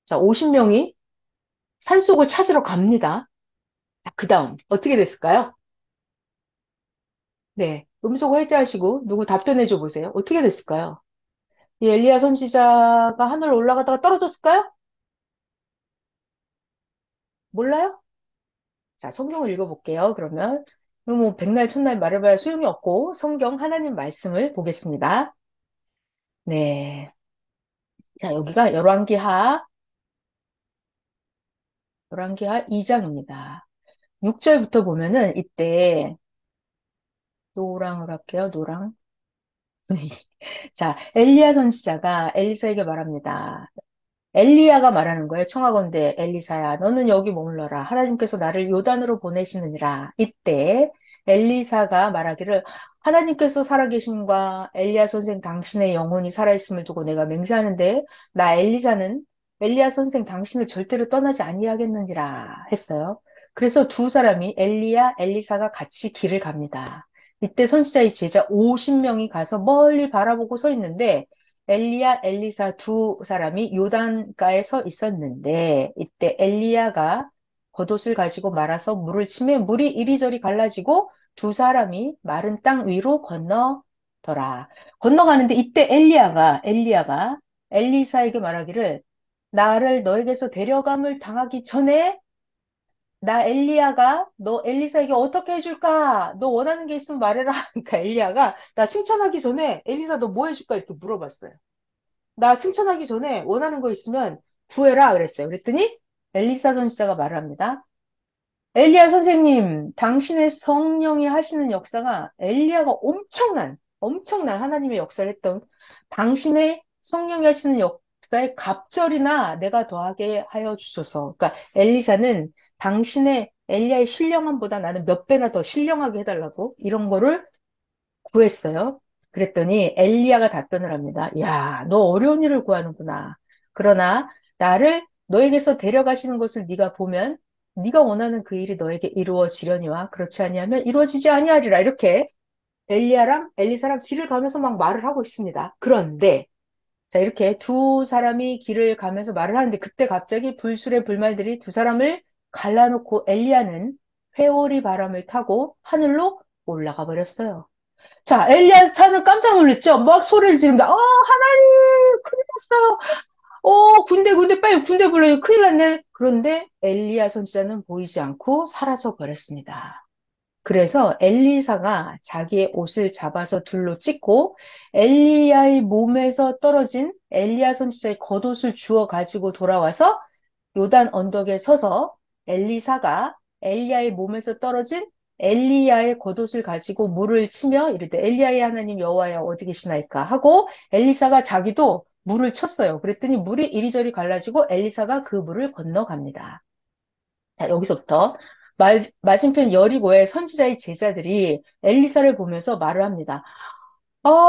자, 50명이 산속을 찾으러 갑니다. 자, 그 다음 어떻게 됐을까요? 네, 음소거 해제하시고 누구 답변해 줘 보세요. 어떻게 됐을까요? 이 엘리야 선지자가 하늘 올라가다가 떨어졌을까요? 몰라요? 자, 성경을 읽어볼게요. 그러면 뭐 백날 첫날 말해봐야 소용이 없고 성경 하나님 말씀을 보겠습니다. 네, 자 여기가 열왕기하 2장입니다. 6절부터 보면은 이때 노랑을 할게요. 노랑. 자, 엘리야 선지자가 엘리사에게 말합니다. 엘리야가 말하는 거예요. 청하건대 엘리사야, 너는 여기 머물러라. 하나님께서 나를 요단으로 보내시느니라. 이때 엘리사가 말하기를 하나님께서 살아계심과 엘리야 선생 당신의 영혼이 살아있음을 두고 내가 맹세하는데 나 엘리사는 엘리야 선생 당신을 절대로 떠나지 아니하겠느니라 했어요. 그래서 두 사람이 엘리야, 엘리사가 같이 길을 갑니다. 이때 선지자의 제자 50명이 가서 멀리 바라보고 서 있는데 엘리야, 엘리사 두 사람이 요단가에 서 있었는데 이때 엘리야가 겉옷을 가지고 말아서 물을 치매 물이 이리저리 갈라지고 두 사람이 마른 땅 위로 건너더라. 건너가는데 이때 엘리야가 엘리사에게 말하기를 나를 너에게서 데려감을 당하기 전에 나 엘리야가 너 엘리사에게 어떻게 해줄까? 너 원하는 게 있으면 말해라. 그러니까 엘리야가 나 승천하기 전에 엘리사 너 뭐 해줄까? 이렇게 물어봤어요. 나 승천하기 전에 원하는 거 있으면 구해라 그랬어요. 그랬더니 엘리사 선지자가 말을 합니다. 엘리야 선생님, 당신의 성령이 하시는 역사가 엘리야가 엄청난 하나님의 역사를 했던 당신의 성령이 하시는 역사에 갑절이나 내가 더하게 하여 주소서. 그러니까 엘리사는 당신의 엘리야의 신령함보다 나는 몇 배나 더 신령하게 해달라고 이런 거를 구했어요. 그랬더니 엘리야가 답변을 합니다. 야, 너 어려운 일을 구하는구나. 그러나 나를 너에게서 데려가시는 것을 네가 보면 네가 원하는 그 일이 너에게 이루어지려니와 그렇지 아니하면 이루어지지 아니하리라. 이렇게 엘리야랑 엘리사랑 길을 가면서 막 말을 하고 있습니다. 그런데 자, 이렇게 두 사람이 길을 가면서 말을 하는데 그때 갑자기 불술의 불말들이 두 사람을 갈라놓고 엘리야는 회오리 바람을 타고 하늘로 올라가 버렸어요. 자, 엘리야사는 깜짝 놀랐죠? 막 소리를 지릅니다. 하나님, 큰일 났어요. 군대, 빨리 군대 불러요. 큰일 났네. 그런데 엘리야 선지자는 보이지 않고 사라져 버렸습니다. 그래서 엘리사가 자기의 옷을 잡아서 둘로 찢고 엘리야의 몸에서 떨어진 엘리야 선지자의 겉옷을 주워 가지고 돌아와서 요단 언덕에 서서 엘리사가 엘리야의 몸에서 떨어진 엘리야의 겉옷을 가지고 물을 치며 이르되 엘리야의 하나님 여호와여 어디 계시나이까 하고 엘리사가 자기도 물을 쳤어요. 그랬더니 물이 이리저리 갈라지고 엘리사가 그 물을 건너갑니다. 자, 여기서부터 맞은편 여리고의 선지자의 제자들이 엘리사를 보면서 말을 합니다.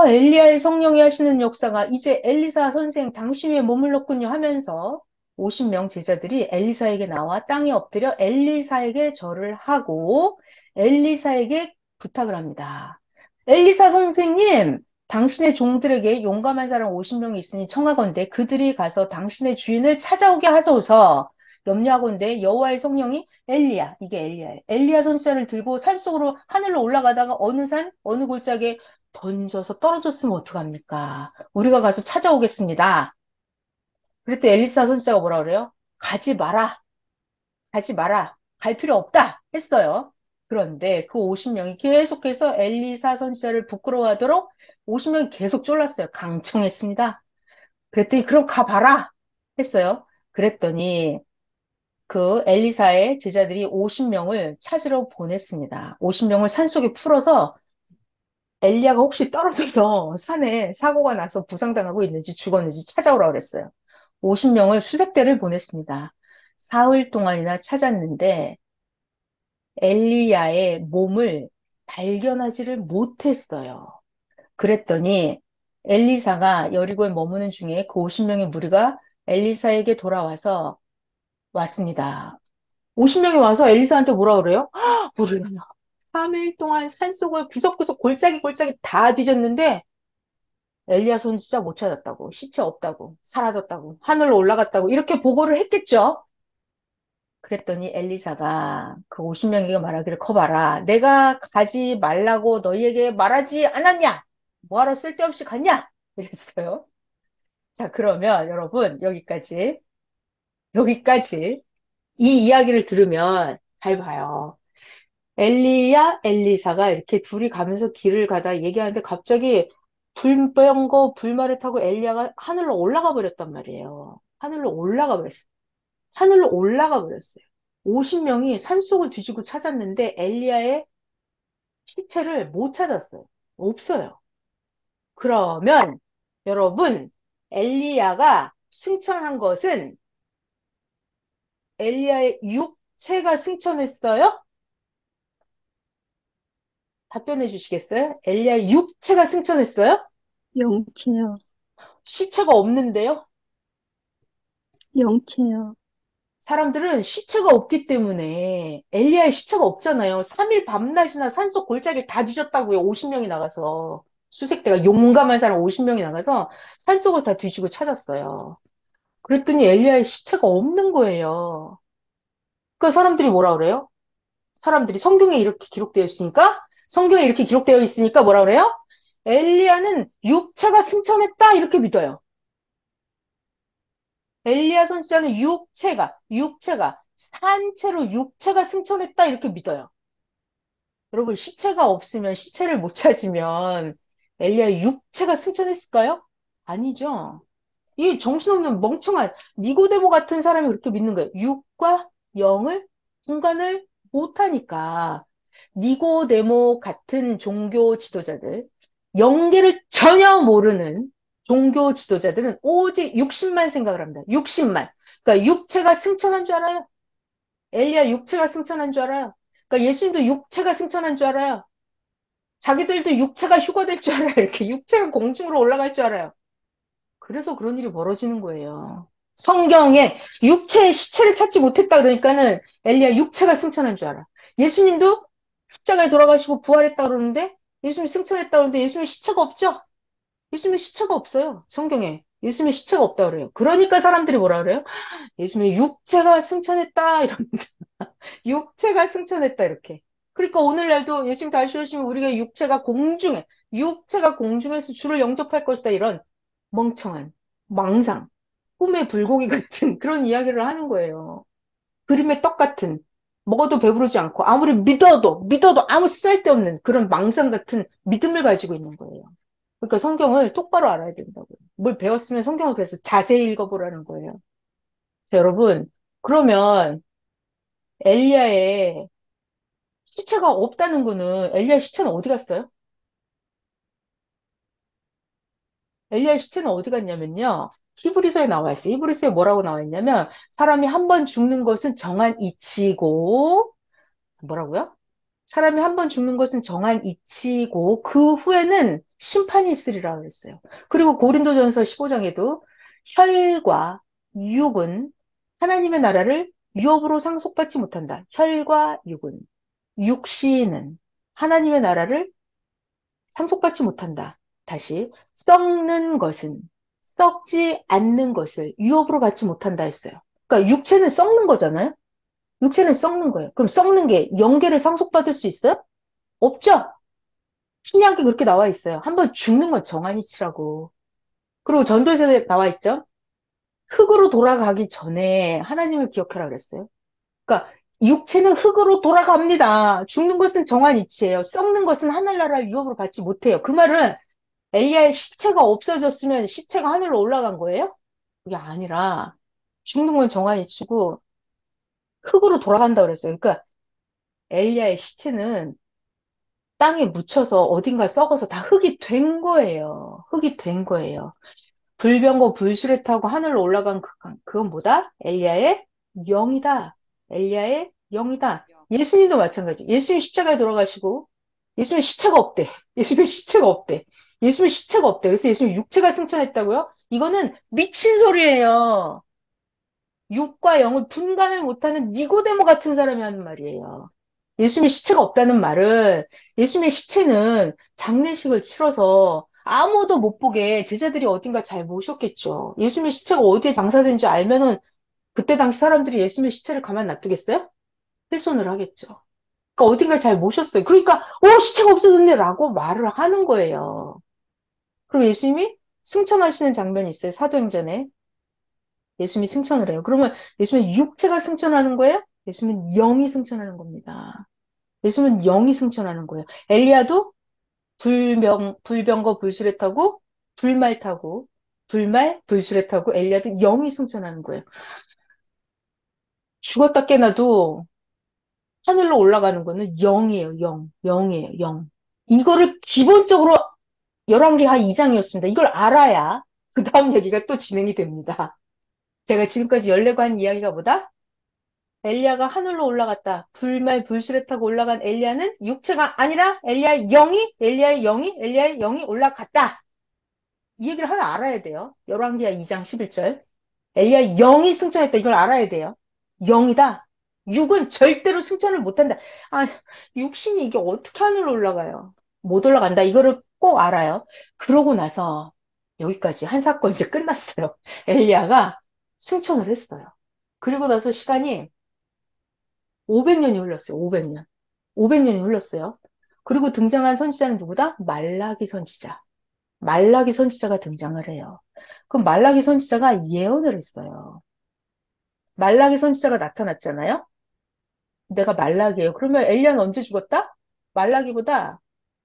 엘리야의 성령이 하시는 역사가 이제 엘리사 선생 당신 위에 머물렀군요 하면서 50명 제자들이 엘리사에게 나와 땅에 엎드려 엘리사에게 절을 하고 엘리사에게 부탁을 합니다. 엘리사 선생님, 당신의 종들에게 용감한 사람 50명이 있으니 청하건대 그들이 가서 당신의 주인을 찾아오게 하소서. 염려하건대 여호와의 성령이 엘리야, 이게 엘리야예요. 엘리야 선지자를 들고 산속으로 하늘로 올라가다가 어느 산, 어느 골짜기에 던져서 떨어졌으면 어떡합니까? 우리가 가서 찾아오겠습니다. 그랬더니 엘리사 선지자가 뭐라 그래요? 가지 마라. 가지 마라. 갈 필요 없다. 했어요. 그런데 그 50명이 계속해서 엘리사 선지자를 부끄러워하도록 50명이 계속 쫄랐어요. 강청했습니다. 그랬더니 그럼 가봐라. 했어요. 그랬더니 그 엘리사의 제자들이 50명을 찾으러 보냈습니다. 50명을 산속에 풀어서 엘리야가 혹시 떨어져서 산에 사고가 나서 부상당하고 있는지 죽었는지 찾아오라고 그랬어요. 50명을 수색대를 보냈습니다. 사흘 동안이나 찾았는데 엘리야의 몸을 발견하지를 못했어요. 그랬더니 엘리사가 여리고에 머무는 중에 그 50명의 무리가 엘리사에게 돌아와서 왔습니다. 50명이 와서 엘리사한테 뭐라 그래요? 우리가 3일 동안 산속을 구석구석 골짜기 다 뒤졌는데 엘리야 손 진짜 못 찾았다고, 시체 없다고, 사라졌다고, 하늘로 올라갔다고 이렇게 보고를 했겠죠. 그랬더니 엘리사가 그 50명에게 말하기를 커봐라. 내가 가지 말라고 너희에게 말하지 않았냐? 뭐하러 쓸데없이 갔냐? 이랬어요. 자, 그러면 여러분 여기까지 이 이야기를 들으면 잘 봐요. 엘리야, 엘리사가 이렇게 둘이 가면서 길을 가다 얘기하는데 갑자기 불병거 불말을 타고 엘리야가 하늘로 올라가 버렸단 말이에요. 하늘로 올라가 버렸어요. 50명이 산속을 뒤지고 찾았는데 엘리야의 시체를 못 찾았어요. 없어요. 그러면 여러분, 엘리야가 승천한 것은 엘리야의 육체가 승천했어요? 답변해 주시겠어요? 엘리야의 육체가 승천했어요? 영체요. 시체가 없는데요? 영체요. 사람들은 시체가 없기 때문에 엘리야의 시체가 없잖아요. 3일 밤낮이나 산속 골짜기를 다 뒤졌다고요. 50명이 나가서. 수색대가 용감한 사람 50명이 나가서 산속을 다 뒤지고 찾았어요. 그랬더니 엘리야의 시체가 없는 거예요. 그러니까 사람들이 뭐라 그래요? 사람들이 성경에 이렇게 기록되어 있으니까 성경에 이렇게 기록되어 있으니까 뭐라 그래요? 엘리야는 육체가 승천했다 이렇게 믿어요. 엘리야 선지자는 육체가 산채로 육체가 승천했다 이렇게 믿어요. 여러분 시체가 없으면 시체를 못 찾으면 엘리야의 육체가 승천했을까요? 아니죠. 이 정신없는 멍청한 니고데모 같은 사람이 그렇게 믿는 거예요. 육과 영을 분간을 못하니까 니고데모 같은 종교 지도자들, 영계를 전혀 모르는 종교 지도자들은 오직 육신만 생각을 합니다. 육신만. 그러니까 육체가 승천한 줄 알아요. 엘리야 육체가 승천한 줄 알아요. 그러니까 예수님도 육체가 승천한 줄 알아요. 자기들도 육체가 휴거될 줄 알아요. 이렇게 육체가 공중으로 올라갈 줄 알아요. 그래서 그런 일이 벌어지는 거예요. 성경에 육체의 시체를 찾지 못했다 그러니까는 엘리야 육체가 승천한 줄 알아. 예수님도 십자가에 돌아가시고 부활했다 그러는데 예수님 승천했다 그러는데 예수님 시체가 없죠? 예수님의 시체가 없어요. 성경에. 예수님의 시체가 없다 그래요. 그러니까 사람들이 뭐라 그래요? 예수님의 육체가 승천했다 이런 육체가 승천했다 이렇게. 그러니까 오늘날도 예수님 다시 오시면 우리가 육체가 공중에서 주를 영접할 것이다 이런 멍청한 망상, 꿈의 불고기 같은 그런 이야기를 하는 거예요. 그림의 떡 같은 먹어도 배부르지 않고 아무리 믿어도 아무 쓸데없는 그런 망상 같은 믿음을 가지고 있는 거예요. 그러니까 성경을 똑바로 알아야 된다고요. 뭘 배웠으면 성경을 그래서 자세히 읽어보라는 거예요. 자, 여러분, 그러면 엘리야의 시체가 없다는 거는 엘리야의 시체는 어디 갔어요? 엘리야의 시체는 어디 갔냐면요. 히브리서에 나와 있어요. 히브리서에 뭐라고 나와 있냐면 사람이 한 번 죽는 것은 정한 이치고 뭐라고요? 사람이 한 번 죽는 것은 정한 이치고 그 후에는 심판이 있으리라 그랬어요. 그리고 고린도전서 15장에도 혈과 육은 하나님의 나라를 유업으로 상속받지 못한다. 혈과 육은 육신은 하나님의 나라를 상속받지 못한다. 다시 썩는 것은 썩지 않는 것을 유업으로 받지 못한다 했어요. 그러니까 육체는 썩는 거잖아요. 육체는 썩는 거예요. 그럼 썩는 게 영계를 상속받을 수 있어요? 없죠? 신약에 그렇게 나와 있어요. 한번 죽는 건 정한이치라고. 그리고 전도서에 나와 있죠. 흙으로 돌아가기 전에 하나님을 기억하라 그랬어요. 그러니까 육체는 흙으로 돌아갑니다. 죽는 것은 정한이치예요. 썩는 것은 하늘나라를 유업으로 받지 못해요. 그 말은 엘리야의 시체가 없어졌으면 시체가 하늘로 올라간 거예요? 그게 아니라 죽는 건 정한이치고 흙으로 돌아간다 그랬어요. 그러니까 엘리야의 시체는 땅에 묻혀서 어딘가 썩어서 다 흙이 된 거예요. 흙이 된 거예요. 불병거 불수레 타고 하늘로 올라간 그건 뭐다? 엘리야의 영이다. 엘리야의 영이다. 예수님도 마찬가지. 예수님 십자가에 돌아가시고 예수님 시체가 없대. 예수님 시체가 없대. 예수님 시체가 없대. 그래서 예수님 육체가 승천했다고요? 이거는 미친 소리예요. 육과 영을 분간을 못하는 니고데모 같은 사람이 하는 말이에요. 예수님의 시체가 없다는 말은 예수님의 시체는 장례식을 치러서 아무도 못 보게 제자들이 어딘가 잘 모셨겠죠. 예수님의 시체가 어디에 장사된지 알면은 그때 당시 사람들이 예수님의 시체를 가만 놔두겠어요? 훼손을 하겠죠. 그러니까 어딘가 잘 모셨어요. 그러니까 시체가 없어졌네라고 말을 하는 거예요. 그리고 예수님이 승천하시는 장면이 있어요. 사도행전에. 예수님이 승천을 해요. 그러면 예수님의 육체가 승천하는 거예요? 예수님은 영이 승천하는 겁니다. 예수님은 영이 승천하는 거예요. 엘리야도 불병거 불수레 타고 불말 타고 불말 불수레 타고 엘리야도 영이 승천하는 거예요. 죽었다 깨나도 하늘로 올라가는 거는 영이에요. 영이에요. 영. 이거를 기본적으로 열왕기 한 2장이었습니다. 이걸 알아야 그 다음 얘기가 또 진행이 됩니다. 제가 지금까지 열려고 한 이야기가 뭐다? 엘리야가 하늘로 올라갔다. 불말불술에 타고 올라간 엘리야는 육체가 아니라 엘리야의 영이 올라갔다. 이 얘기를 하나 알아야 돼요. 열왕기하 2장 11절. 엘리야 영이 승천했다. 이걸 알아야 돼요. 영이다. 육은 절대로 승천을 못한다. 아, 육신이 이게 어떻게 하늘로 올라가요? 못 올라간다. 이거를 꼭 알아요. 그러고 나서 여기까지 한 사건 이제 끝났어요. 엘리야가 승천을 했어요. 그리고 나서 시간이 500년이 흘렀어요. 500년. 500년이 흘렀어요. 그리고 등장한 선지자는 누구다? 말라기 선지자. 말라기 선지자가 등장을 해요. 그럼 말라기 선지자가 예언을 했어요. 말라기 선지자가 나타났잖아요. 내가 말라기예요. 그러면 엘리야는 언제 죽었다? 말라기보다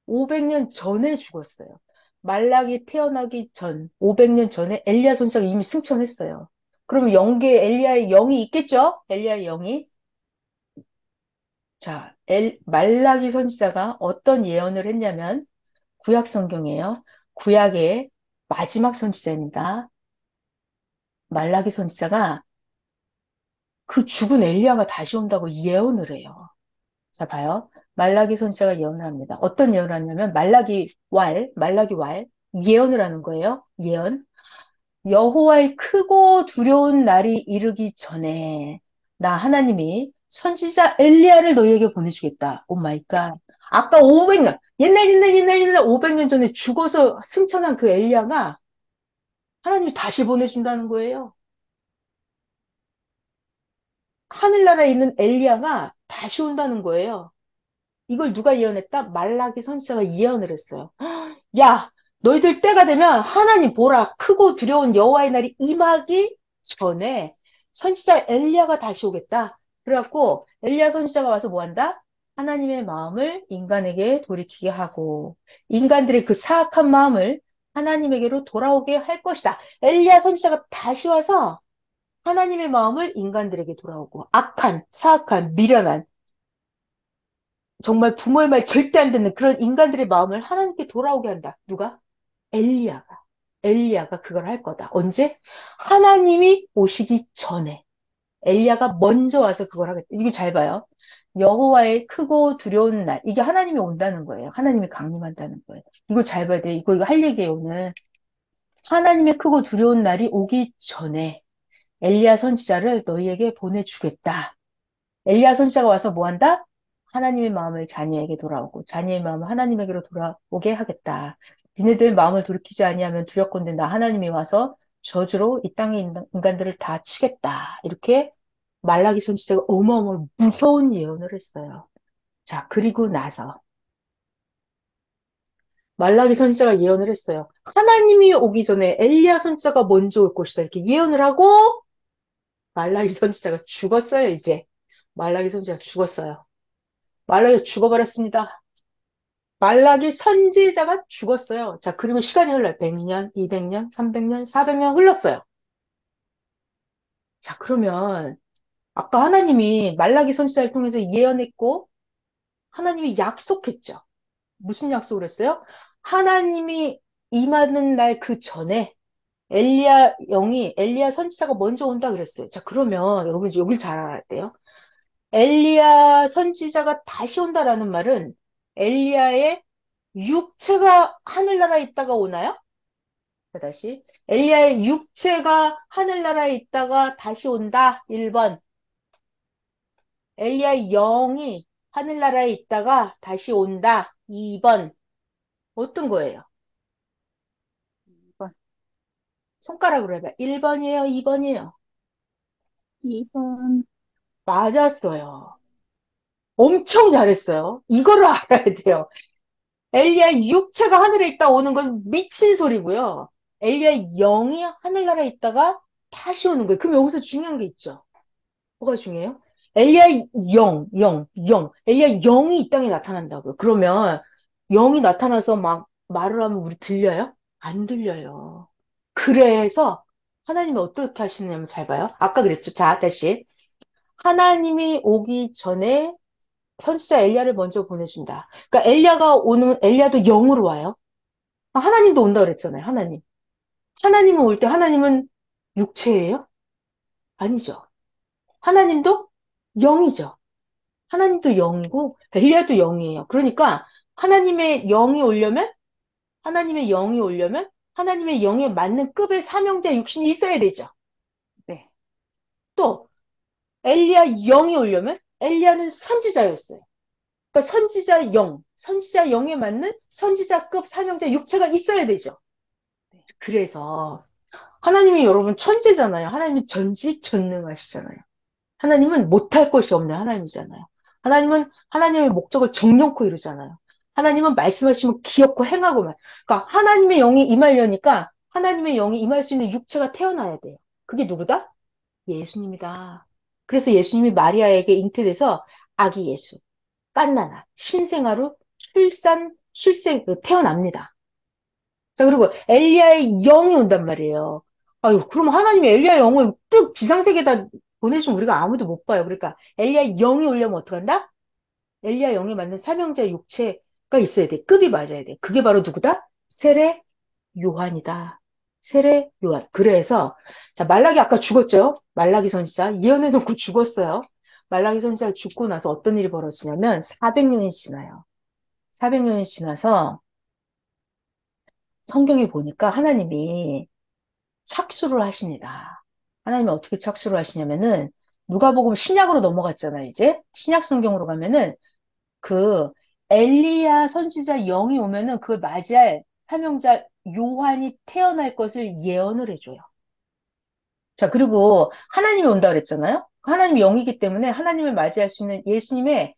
500년 전에 죽었어요. 말라기 태어나기 전, 500년 전에 엘리야 선지자가 이미 승천했어요. 그러면 영계에 엘리야의 영이 있겠죠? 엘리야의 영이. 자, 말라기 선지자가 어떤 예언을 했냐면 구약 성경이에요. 구약의 마지막 선지자입니다. 말라기 선지자가 그 죽은 엘리야가 다시 온다고 예언을 해요. 자, 봐요. 말라기 선지자가 예언을 합니다. 어떤 예언을 하냐면 말라기 왈 예언을 하는 거예요. 예언. 여호와의 크고 두려운 날이 이르기 전에 나 하나님이 선지자 엘리야를 너희에게 보내주겠다. 오 마이 갓. 아까 500년, 옛날 500년 전에 죽어서 승천한 그 엘리야가 하나님이 다시 보내준다는 거예요. 하늘나라에 있는 엘리야가 다시 온다는 거예요. 이걸 누가 예언했다? 말라기 선지자가 예언을 했어요. 야, 너희들 때가 되면 하나님 보라, 크고 두려운 여호와의 날이 임하기 전에 선지자 엘리야가 다시 오겠다. 그래갖고 엘리야 선지자가 와서 뭐 한다? 하나님의 마음을 인간에게 돌이키게 하고 인간들의 그 사악한 마음을 하나님에게로 돌아오게 할 것이다. 엘리야 선지자가 다시 와서 하나님의 마음을 인간들에게 돌아오고 악한, 사악한, 미련한 정말 부모의 말 절대 안 듣는 그런 인간들의 마음을 하나님께 돌아오게 한다. 누가? 엘리야가. 엘리야가 그걸 할 거다. 언제? 하나님이 오시기 전에. 엘리야가 먼저 와서 그걸 하겠다. 이거 잘 봐요. 여호와의 크고 두려운 날. 이게 하나님이 온다는 거예요. 하나님이 강림한다는 거예요. 이거 잘 봐야 돼요. 이거 할 얘기예요, 오늘. 하나님의 크고 두려운 날이 오기 전에 엘리야 선지자를 너희에게 보내주겠다. 엘리야 선지자가 와서 뭐 한다? 하나님의 마음을 자녀에게 돌아오고 자녀의 마음을 하나님에게로 돌아오게 하겠다. 니네들 마음을 돌이키지 아니하면 두렵건대 나 하나님이 와서 저주로 이 땅의 인간들을 다 치겠다. 이렇게 말라기 선지자가 어마어마 무서운 예언을 했어요. 자, 그리고 나서 말라기 선지자가 예언을 했어요. 하나님이 오기 전에 엘리야 선지자가 먼저 올 것이다. 이렇게 예언을 하고 말라기 선지자가 죽었어요, 이제. 말라기 선지자가 죽었어요. 말라기가 죽어버렸습니다. 말라기 선지자가 죽었어요. 자, 그리고 시간이 흘러요. 100년, 200년, 300년, 400년 흘렀어요. 자, 그러면 아까 하나님이 말라기 선지자를 통해서 예언했고 하나님이 약속했죠. 무슨 약속을 했어요? 하나님이 임하는 날 그 전에 엘리야 선지자가 먼저 온다 그랬어요. 자, 그러면 여러분 여길 잘 알아야 돼요. 엘리야 선지자가 다시 온다라는 말은 엘리야의 육체가 하늘나라에 있다가 오나요? 자, 다시. 엘리야의 육체가 하늘나라에 있다가 다시 온다. 1번. 엘리야의 영이 하늘나라에 있다가 다시 온다. 2번. 어떤 거예요? 2번. 손가락으로 해봐. 1번이에요? 2번이에요? 2번. 맞았어요. 엄청 잘했어요. 이거를 알아야 돼요. 엘리야의 육체가 하늘에 있다 오는 건 미친 소리고요. 엘리야의 영이 하늘나라에 있다가 다시 오는 거예요. 그럼 여기서 중요한 게 있죠. 뭐가 중요해요? 엘리야의 엘리야의 영이 이 땅에 나타난다고요. 그러면 영이 나타나서 막 말을 하면 우리 들려요? 안 들려요. 그래서 하나님이 어떻게 하시느냐면 잘 봐요. 아까 그랬죠. 자, 다시. 하나님이 오기 전에 선지자 엘리야를 먼저 보내준다. 그러니까 엘리야도 영으로 와요. 아, 하나님도 온다 그랬잖아요. 하나님. 하나님은 올 때 하나님은 육체예요? 아니죠. 하나님도 영이죠. 하나님도 영이고 엘리야도 영이에요. 그러니까 하나님의 영이 오려면 하나님의 영이 오려면 하나님의 영에 맞는 급의 사명자 육신이 있어야 되죠. 네. 또 엘리야 영이 오려면 엘리야는 선지자였어요. 그러니까 선지자 영에 맞는 선지자급 사명자 육체가 있어야 되죠. 네. 그래서 하나님이 여러분 천재잖아요. 하나님이 전지전능하시잖아요. 하나님은 못할 것이 없는 하나님이잖아요. 하나님은 하나님의 목적을 정령코 이루잖아요. 하나님은 말씀하시면 기억고 행하고만. 그러니까 하나님의 영이 임하려니까 하나님의 영이 임할 수 있는 육체가 태어나야 돼요. 그게 누구다? 예수님이다. 그래서 예수님이 마리아에게 잉태돼서 아기 예수, 깐나나, 신생아로 태어납니다. 자, 그리고 엘리야의 영이 온단 말이에요. 아유, 그럼 하나님이 엘리야의 영을 뚝 지상세계에다 보내주면 우리가 아무도 못 봐요. 그러니까 엘리야의 영이 오려면 어떡한다? 엘리야 영에 맞는 사명자 육체가 있어야 돼. 급이 맞아야 돼. 그게 바로 누구다? 세례 요한이다. 세례 요한. 그래서 자, 말라기 아까 죽었죠? 말라기 선지자 예언해놓고 죽었어요. 말라기 선지자가 죽고 나서 어떤 일이 벌어지냐면 400년이 지나요. 400년이 지나서 성경에 보니까 하나님이 착수를 하십니다. 하나님이 어떻게 착수를 하시냐면은 누가복음 신약으로 넘어갔잖아요, 이제. 신약 성경으로 가면은 그 엘리야 선지자 영이 오면은 그걸 맞이할 사명자 요한이 태어날 것을 예언을 해줘요. 자, 그리고 하나님이 온다 그랬잖아요. 하나님이 영이기 때문에 하나님을 맞이할 수 있는 예수님의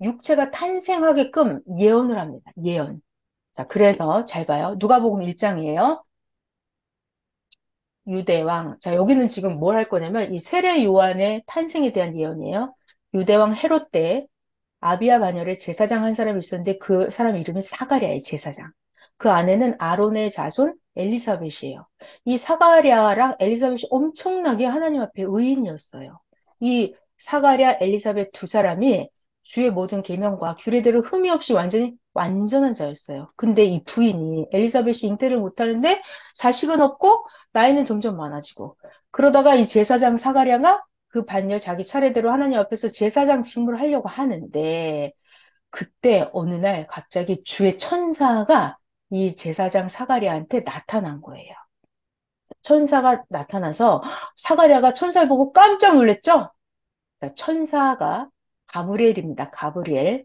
육체가 탄생하게끔 예언을 합니다. 예언. 자, 그래서 잘 봐요. 누가복음 1장이에요. 유대왕. 자, 여기는 지금 뭘 할 거냐면 이 세례 요한의 탄생에 대한 예언이에요. 유대왕 헤롯 때 아비야 반열에 제사장 한 사람이 있었는데 그 사람 이름이 사가랴의 제사장. 그 아내는 아론의 자손 엘리사벳이에요. 이 사가랴랑 엘리사벳이 엄청나게 하나님 앞에 의인이었어요. 이 사가랴, 엘리사벳 두 사람이 주의 모든 계명과 규례대로 흠이 없이 완전히 완전한 자였어요. 근데 이 부인이 엘리사벳이 잉태를 못하는데 자식은 없고 나이는 점점 많아지고 그러다가 이 제사장 사가랴가 그 반열 자기 차례대로 하나님 앞에서 제사장 직무를 하려고 하는데 그때 어느 날 갑자기 주의 천사가 이 제사장 사가랴한테 나타난 거예요. 천사가 나타나서 사가랴가 천사를 보고 깜짝 놀랐죠? 그러니까 천사가 가브리엘입니다. 가브리엘.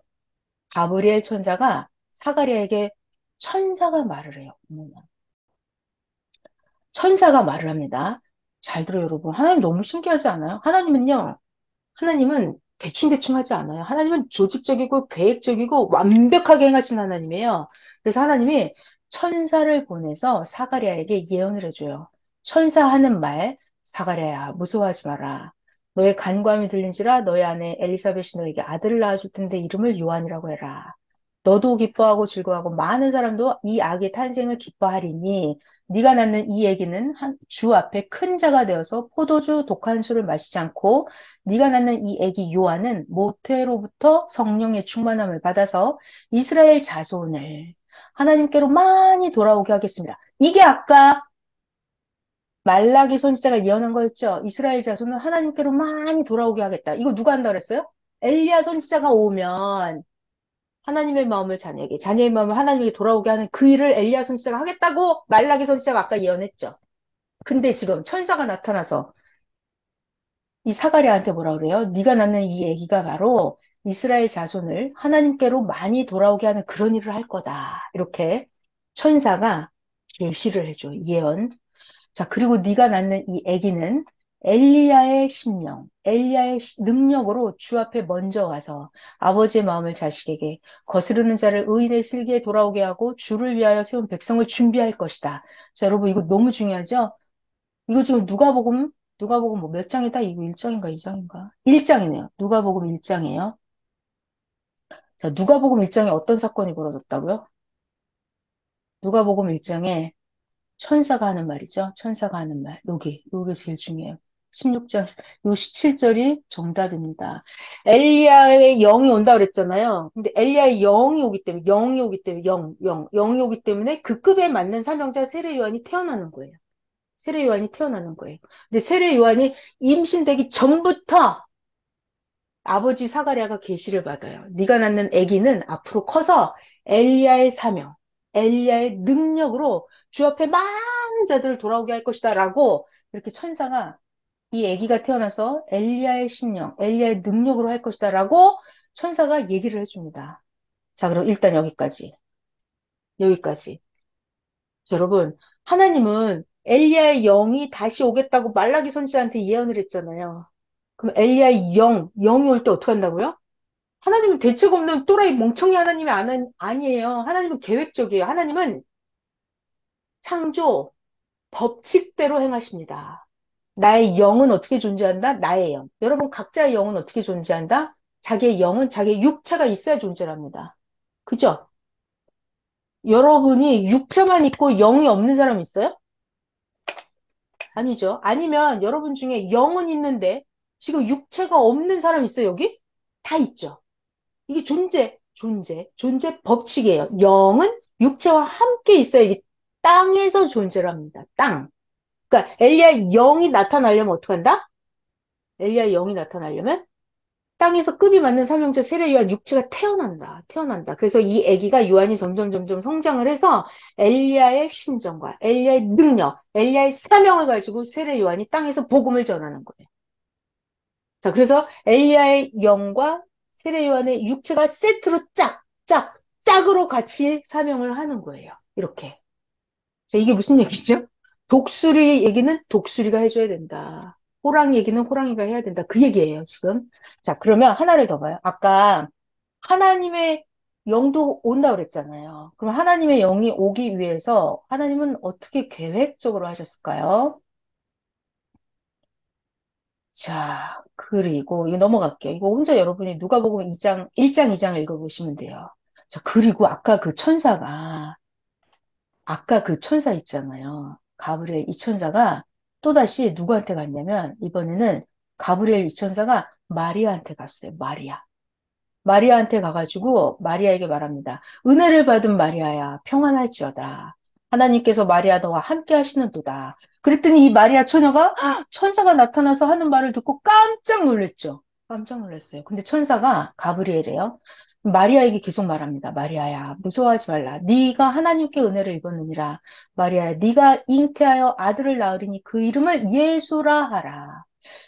가브리엘 천사가 사가랴에게 천사가 말을 해요. 어머나. 천사가 말을 합니다. 잘 들어요, 여러분. 하나님 너무 신기하지 않아요? 하나님은 대충대충 하지 않아요. 하나님은 조직적이고 계획적이고 완벽하게 행하신 하나님이에요. 그래서 하나님이 천사를 보내서 사가랴에게 예언을 해줘요. 천사 하는 말, 사가랴야, 무서워하지 마라. 너의 간구함이 들린지라 너의 아내 엘리사벳이 너에게 아들을 낳아줄 텐데 이름을 요한이라고 해라. 너도 기뻐하고 즐거워하고 많은 사람도 이 아기의 탄생을 기뻐하리니 네가 낳는 이 아기는 주 앞에 큰 자가 되어서 포도주 독한 술을 마시지 않고 네가 낳는 이 아기 요한은 모태로부터 성령의 충만함을 받아서 이스라엘 자손을 하나님께로 많이 돌아오게 하겠습니다. 이게 아까 말라기 선지자가 예언한 거였죠. 이스라엘 자손은 하나님께로 많이 돌아오게 하겠다. 이거 누가 한다 그랬어요? 엘리야 선지자가 오면 하나님의 마음을 자녀에게, 자녀의 마음을 하나님에게 돌아오게 하는 그 일을 엘리야 선지자가 하겠다고 말라기 선지자가 아까 예언했죠. 근데 지금 천사가 나타나서 이 사가랴한테 뭐라 그래요? 네가 낳는 이 아기가 바로 이스라엘 자손을 하나님께로 많이 돌아오게 하는 그런 일을 할 거다. 이렇게 천사가 계시를 해줘. 예언. 자, 그리고 네가 낳는 이 아기는 엘리야의 심령, 엘리야의 능력으로 주 앞에 먼저 와서 아버지의 마음을 자식에게 거스르는 자를 의인의 슬기에 돌아오게 하고 주를 위하여 세운 백성을 준비할 것이다. 자, 여러분 이거 너무 중요하죠? 이거 지금 누가복음 뭐 몇 장이다? 이거 1장인가 2장인가? 1장이네요. 누가복음 1장이에요. 자, 누가복음 1장에 어떤 사건이 벌어졌다고요? 누가복음 1장에 천사가 하는 말이죠. 천사가 하는 말. 요게 제일 중요해요. 16장, 요 17절이 정답입니다. 엘리야의 영이 온다 그랬잖아요. 근데 엘리야의 영이 오기 때문에 그 급에 맞는 사명자 세례 요한이 태어나는 거예요. 세례 요한이 태어나는 거예요. 근데 세례 요한이 임신되기 전부터 아버지 사가랴가 계시를 받아요. 네가 낳는 아기는 앞으로 커서 엘리야의 사명, 엘리야의 능력으로 주 앞에 많은 자들을 돌아오게 할 것이다라고 이렇게 천사가 이 아기가 태어나서 엘리야의 심령, 엘리야의 능력으로 할 것이다라고 천사가 얘기를 해줍니다. 자, 그럼 일단 여기까지. 여기까지. 자, 여러분, 하나님은 엘리야의 영이 다시 오겠다고 말라기 선지자한테 예언을 했잖아요. 그럼 엘리야의 영이 올 때 어떻게 한다고요? 하나님은 대책 없는 또라이 멍청이 하나님이 아니에요. 하나님은 계획적이에요. 하나님은 창조, 법칙대로 행하십니다. 나의 영은 어떻게 존재한다? 나의 영. 여러분, 각자의 영은 어떻게 존재한다? 자기의 영은 자기의 육체가 있어야 존재합니다. 그죠? 여러분이 육체만 있고 영이 없는 사람 있어요? 아니죠. 아니면 여러분 중에 영은 있는데 지금 육체가 없는 사람 있어요, 여기? 다 있죠. 이게 존재 법칙이에요. 영은 육체와 함께 있어야 이 땅에서 존재를 합니다. 땅. 그러니까 엘리야의 영이 나타나려면 어떻게 한다? 엘리야의 영이 나타나려면 땅에서 급이 맞는 삼형제 세례 요한 육체가 태어난다. 그래서 이 아기가 요한이 점점 성장을 해서 엘리야의 심정과 엘리야의 능력, 엘리야의 사명을 가지고 세례 요한이 땅에서 복음을 전하는 거예요. 자, 그래서 엘리야의 영과 세례 요한의 육체가 세트로 짝으로 같이 사명을 하는 거예요. 이렇게. 자, 이게 무슨 얘기죠? 독수리 얘기는 독수리가 해줘야 된다. 호랑이 얘기는 호랑이가 해야 된다. 그 얘기예요, 지금. 자, 그러면 하나를 더 봐요. 아까 하나님의 영도 온다 그랬잖아요. 그럼 하나님의 영이 오기 위해서 하나님은 어떻게 계획적으로 하셨을까요? 자, 그리고 이거 넘어갈게요. 이거 혼자 여러분이 누가복음 2장, 1장, 2장 읽어보시면 돼요. 자, 그리고 아까 그 천사 있잖아요. 가브리엘 이 천사가 또다시 누구한테 갔냐면, 이번에는 가브리엘 이 천사가 마리아한테 갔어요. 마리아한테 가가지고 마리아에게 말합니다. 은혜를 받은 마리아야, 평안할지어다. 하나님께서 마리아 너와 함께 하시는도다. 그랬더니 이 마리아 처녀가 천사가 나타나서 하는 말을 듣고 깜짝 놀랐죠. 깜짝 놀랐어요. 근데 천사가 가브리엘이에요. 마리아에게 계속 말합니다. 마리아야, 무서워하지 말라. 네가 하나님께 은혜를 입었느니라. 마리아야, 네가 잉태하여 아들을 낳으리니 그 이름을 예수라 하라.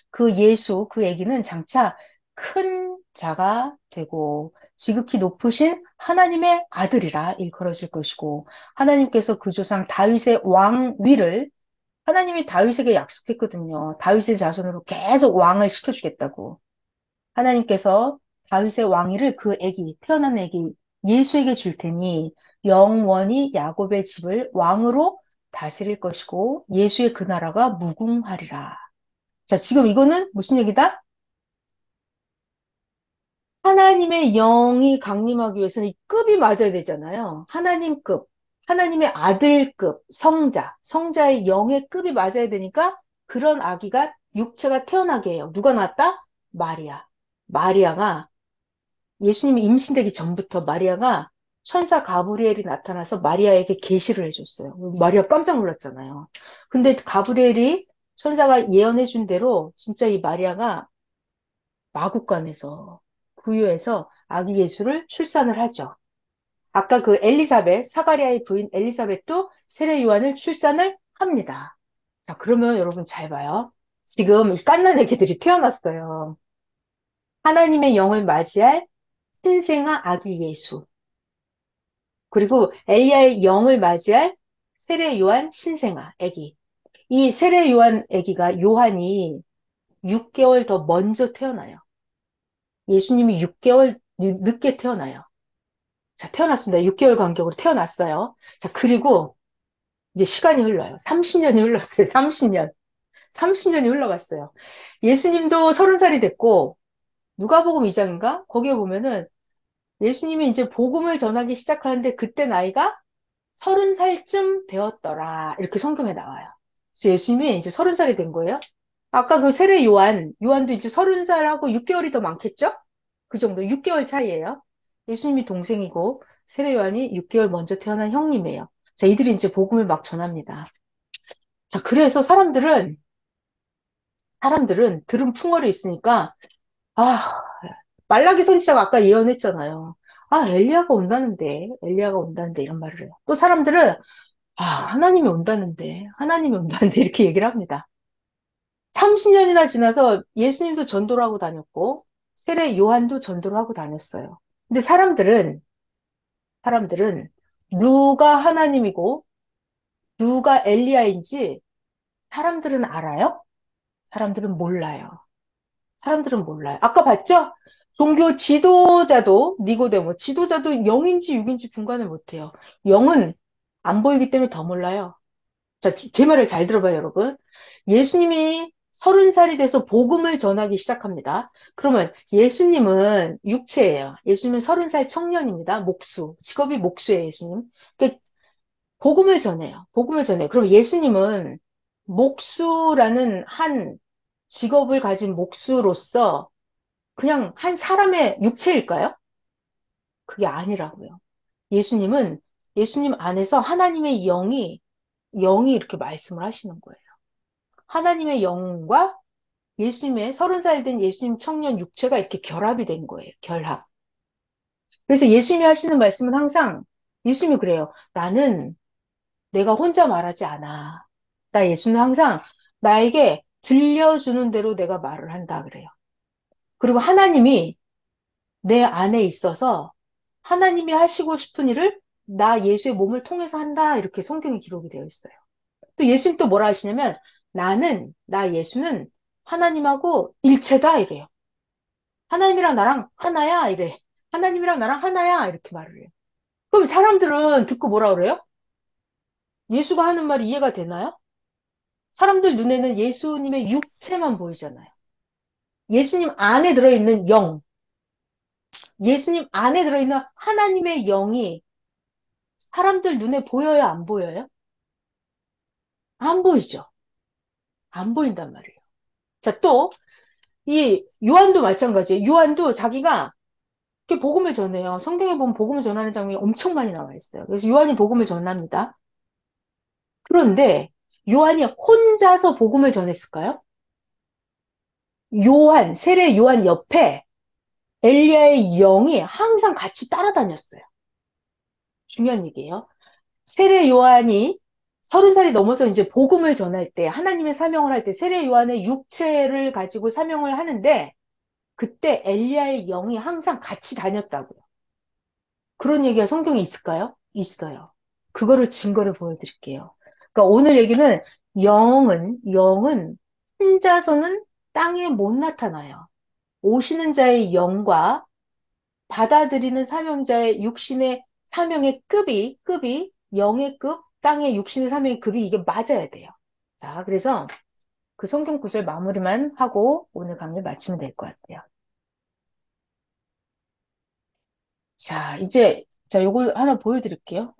그 예수, 그 아기는 장차 큰 자가 되고 지극히 높으신 하나님의 아들이라 일컬어질 것이고 하나님께서 그 조상 다윗의 왕위를 하나님이 다윗에게 약속했거든요. 다윗의 자손으로 계속 왕을 시켜주겠다고. 하나님께서 다윗의 왕위를 태어난 아기 예수에게 줄 테니 영원히 야곱의 집을 왕으로 다스릴 것이고 예수의 그 나라가 무궁하리라. 자, 지금 이거는 무슨 얘기다? 하나님의 영이 강림하기 위해서는 이 급이 맞아야 되잖아요. 하나님급, 하나님의 아들급, 성자의 영의 급이 맞아야 되니까 그런 아기가 육체가 태어나게 해요. 누가 낳았다? 마리아. 마리아가 예수님이 임신되기 전부터 마리아가 천사 가브리엘이 나타나서 마리아에게 계시를 해줬어요. 마리아 깜짝 놀랐잖아요. 근데 가브리엘이 천사가 예언해 준 대로 진짜 이 마리아가 마국간에서 구유해서 아기 예수를 출산을 하죠. 아까 그 사가리아의 부인 엘리사벳도 세례 요한을 출산을 합니다. 자, 그러면 여러분 잘 봐요. 지금 이 갓난 애기들이 태어났어요. 하나님의 영을 맞이할 신생아 아기 예수. 그리고 엘리야의 영을 맞이할 세례 요한 신생아 아기. 이 세례 요한 아기가 요한이 6개월 더 먼저 태어나요. 예수님이 6개월 늦게 태어나요. 자, 태어났습니다. 6개월 간격으로 태어났어요. 자, 그리고 이제 시간이 흘러요. 30년이 흘렀어요. 30년. 30년이 흘러갔어요. 예수님도 30살이 됐고, 누가복음 2장인가? 거기에 보면은 예수님이 이제 복음을 전하기 시작하는데 그때 나이가 30살쯤 되었더라. 이렇게 성경에 나와요. 그래서 예수님이 이제 30살이 된 거예요. 아까 그 세례 요한도 이제 30살하고 6개월이 더 많겠죠? 그 정도, 6개월 차이예요. 예수님이 동생이고 세례 요한이 6개월 먼저 태어난 형님이에요. 자, 이들이 이제 복음을 막 전합니다. 자, 그래서 사람들은 들은 풍월이 있으니까 아, 말라기 선지자가 아까 예언했잖아요. 아, 엘리야가 온다는데 이런 말을 해요. 또 사람들은 하나님이 온다는데 이렇게 얘기를 합니다. 30년이나 지나서 예수님도 전도를 하고 다녔고 세례 요한도 전도를 하고 다녔어요. 근데 사람들은 누가 하나님이고 누가 엘리야인지 사람들은 알아요? 사람들은 몰라요. 사람들은 몰라요. 아까 봤죠? 종교 지도자도 니고데모 지도자도 영인지 육인지 분간을 못해요. 영은 안 보이기 때문에 더 몰라요. 자, 제 말을 잘 들어봐요, 여러분. 예수님이 30살이 돼서 복음을 전하기 시작합니다. 그러면 예수님은 육체예요. 예수님은 30살 청년입니다. 목수. 직업이 목수예요, 예수님. 그러니까 복음을 전해요. 복음을 전해요. 그럼 예수님은 목수라는 한 직업을 가진 목수로서 그냥 한 사람의 육체일까요? 그게 아니라고요. 예수님은 예수님 안에서 하나님의 영이 이렇게 말씀을 하시는 거예요. 하나님의 영과 예수님의 30살 된 예수님 청년 육체가 이렇게 결합이 된 거예요. 결합. 그래서 예수님이 하시는 말씀은 항상 예수님이 그래요. 나는 내가 혼자 말하지 않아. 예수는 항상 나에게 들려주는 대로 내가 말을 한다 그래요. 그리고 하나님이 내 안에 있어서 하나님이 하시고 싶은 일을 나 예수의 몸을 통해서 한다. 이렇게 성경에 기록이 되어 있어요. 또 예수님 또 뭐라 하시냐면 나 예수는 하나님하고 일체다. 이래요. 하나님이랑 나랑 하나야. 이래. 하나님이랑 나랑 하나야. 이렇게 말을 해요. 그럼 사람들은 듣고 뭐라 그래요? 예수가 하는 말이 이해가 되나요? 사람들 눈에는 예수님의 육체만 보이잖아요. 예수님 안에 들어있는 영, 예수님 안에 들어있는 하나님의 영이 사람들 눈에 보여요, 안 보여요? 안 보이죠. 안 보인단 말이에요. 자, 또, 이 요한도 마찬가지예요. 요한도 자기가 이렇게 복음을 전해요. 성경에 보면 복음을 전하는 장면이 엄청 많이 나와 있어요. 그래서 요한이 복음을 전합니다. 그런데 요한이 혼자서 복음을 전했을까요? 세례 요한 옆에 엘리야의 영이 항상 같이 따라다녔어요. 중요한 얘기예요. 세례 요한이 30살이 넘어서 이제 복음을 전할 때, 하나님의 사명을 할 때 세례 요한의 육체를 가지고 사명을 하는데, 그때 엘리야의 영이 항상 같이 다녔다고요. 그런 얘기가 성경에 있을까요? 있어요. 그거를 증거를 보여드릴게요. 그러니까 오늘 얘기는 영은 혼자서는 땅에 못 나타나요. 오시는 자의 영과 받아들이는 사명자의 육신의 사명의 급이 영의 급, 땅의 육신의 사명의 급이 이게 맞아야 돼요. 자, 그래서 그 성경 구절 마무리만 하고 오늘 강의 마치면 될 것 같아요. 자, 요걸 하나 보여드릴게요.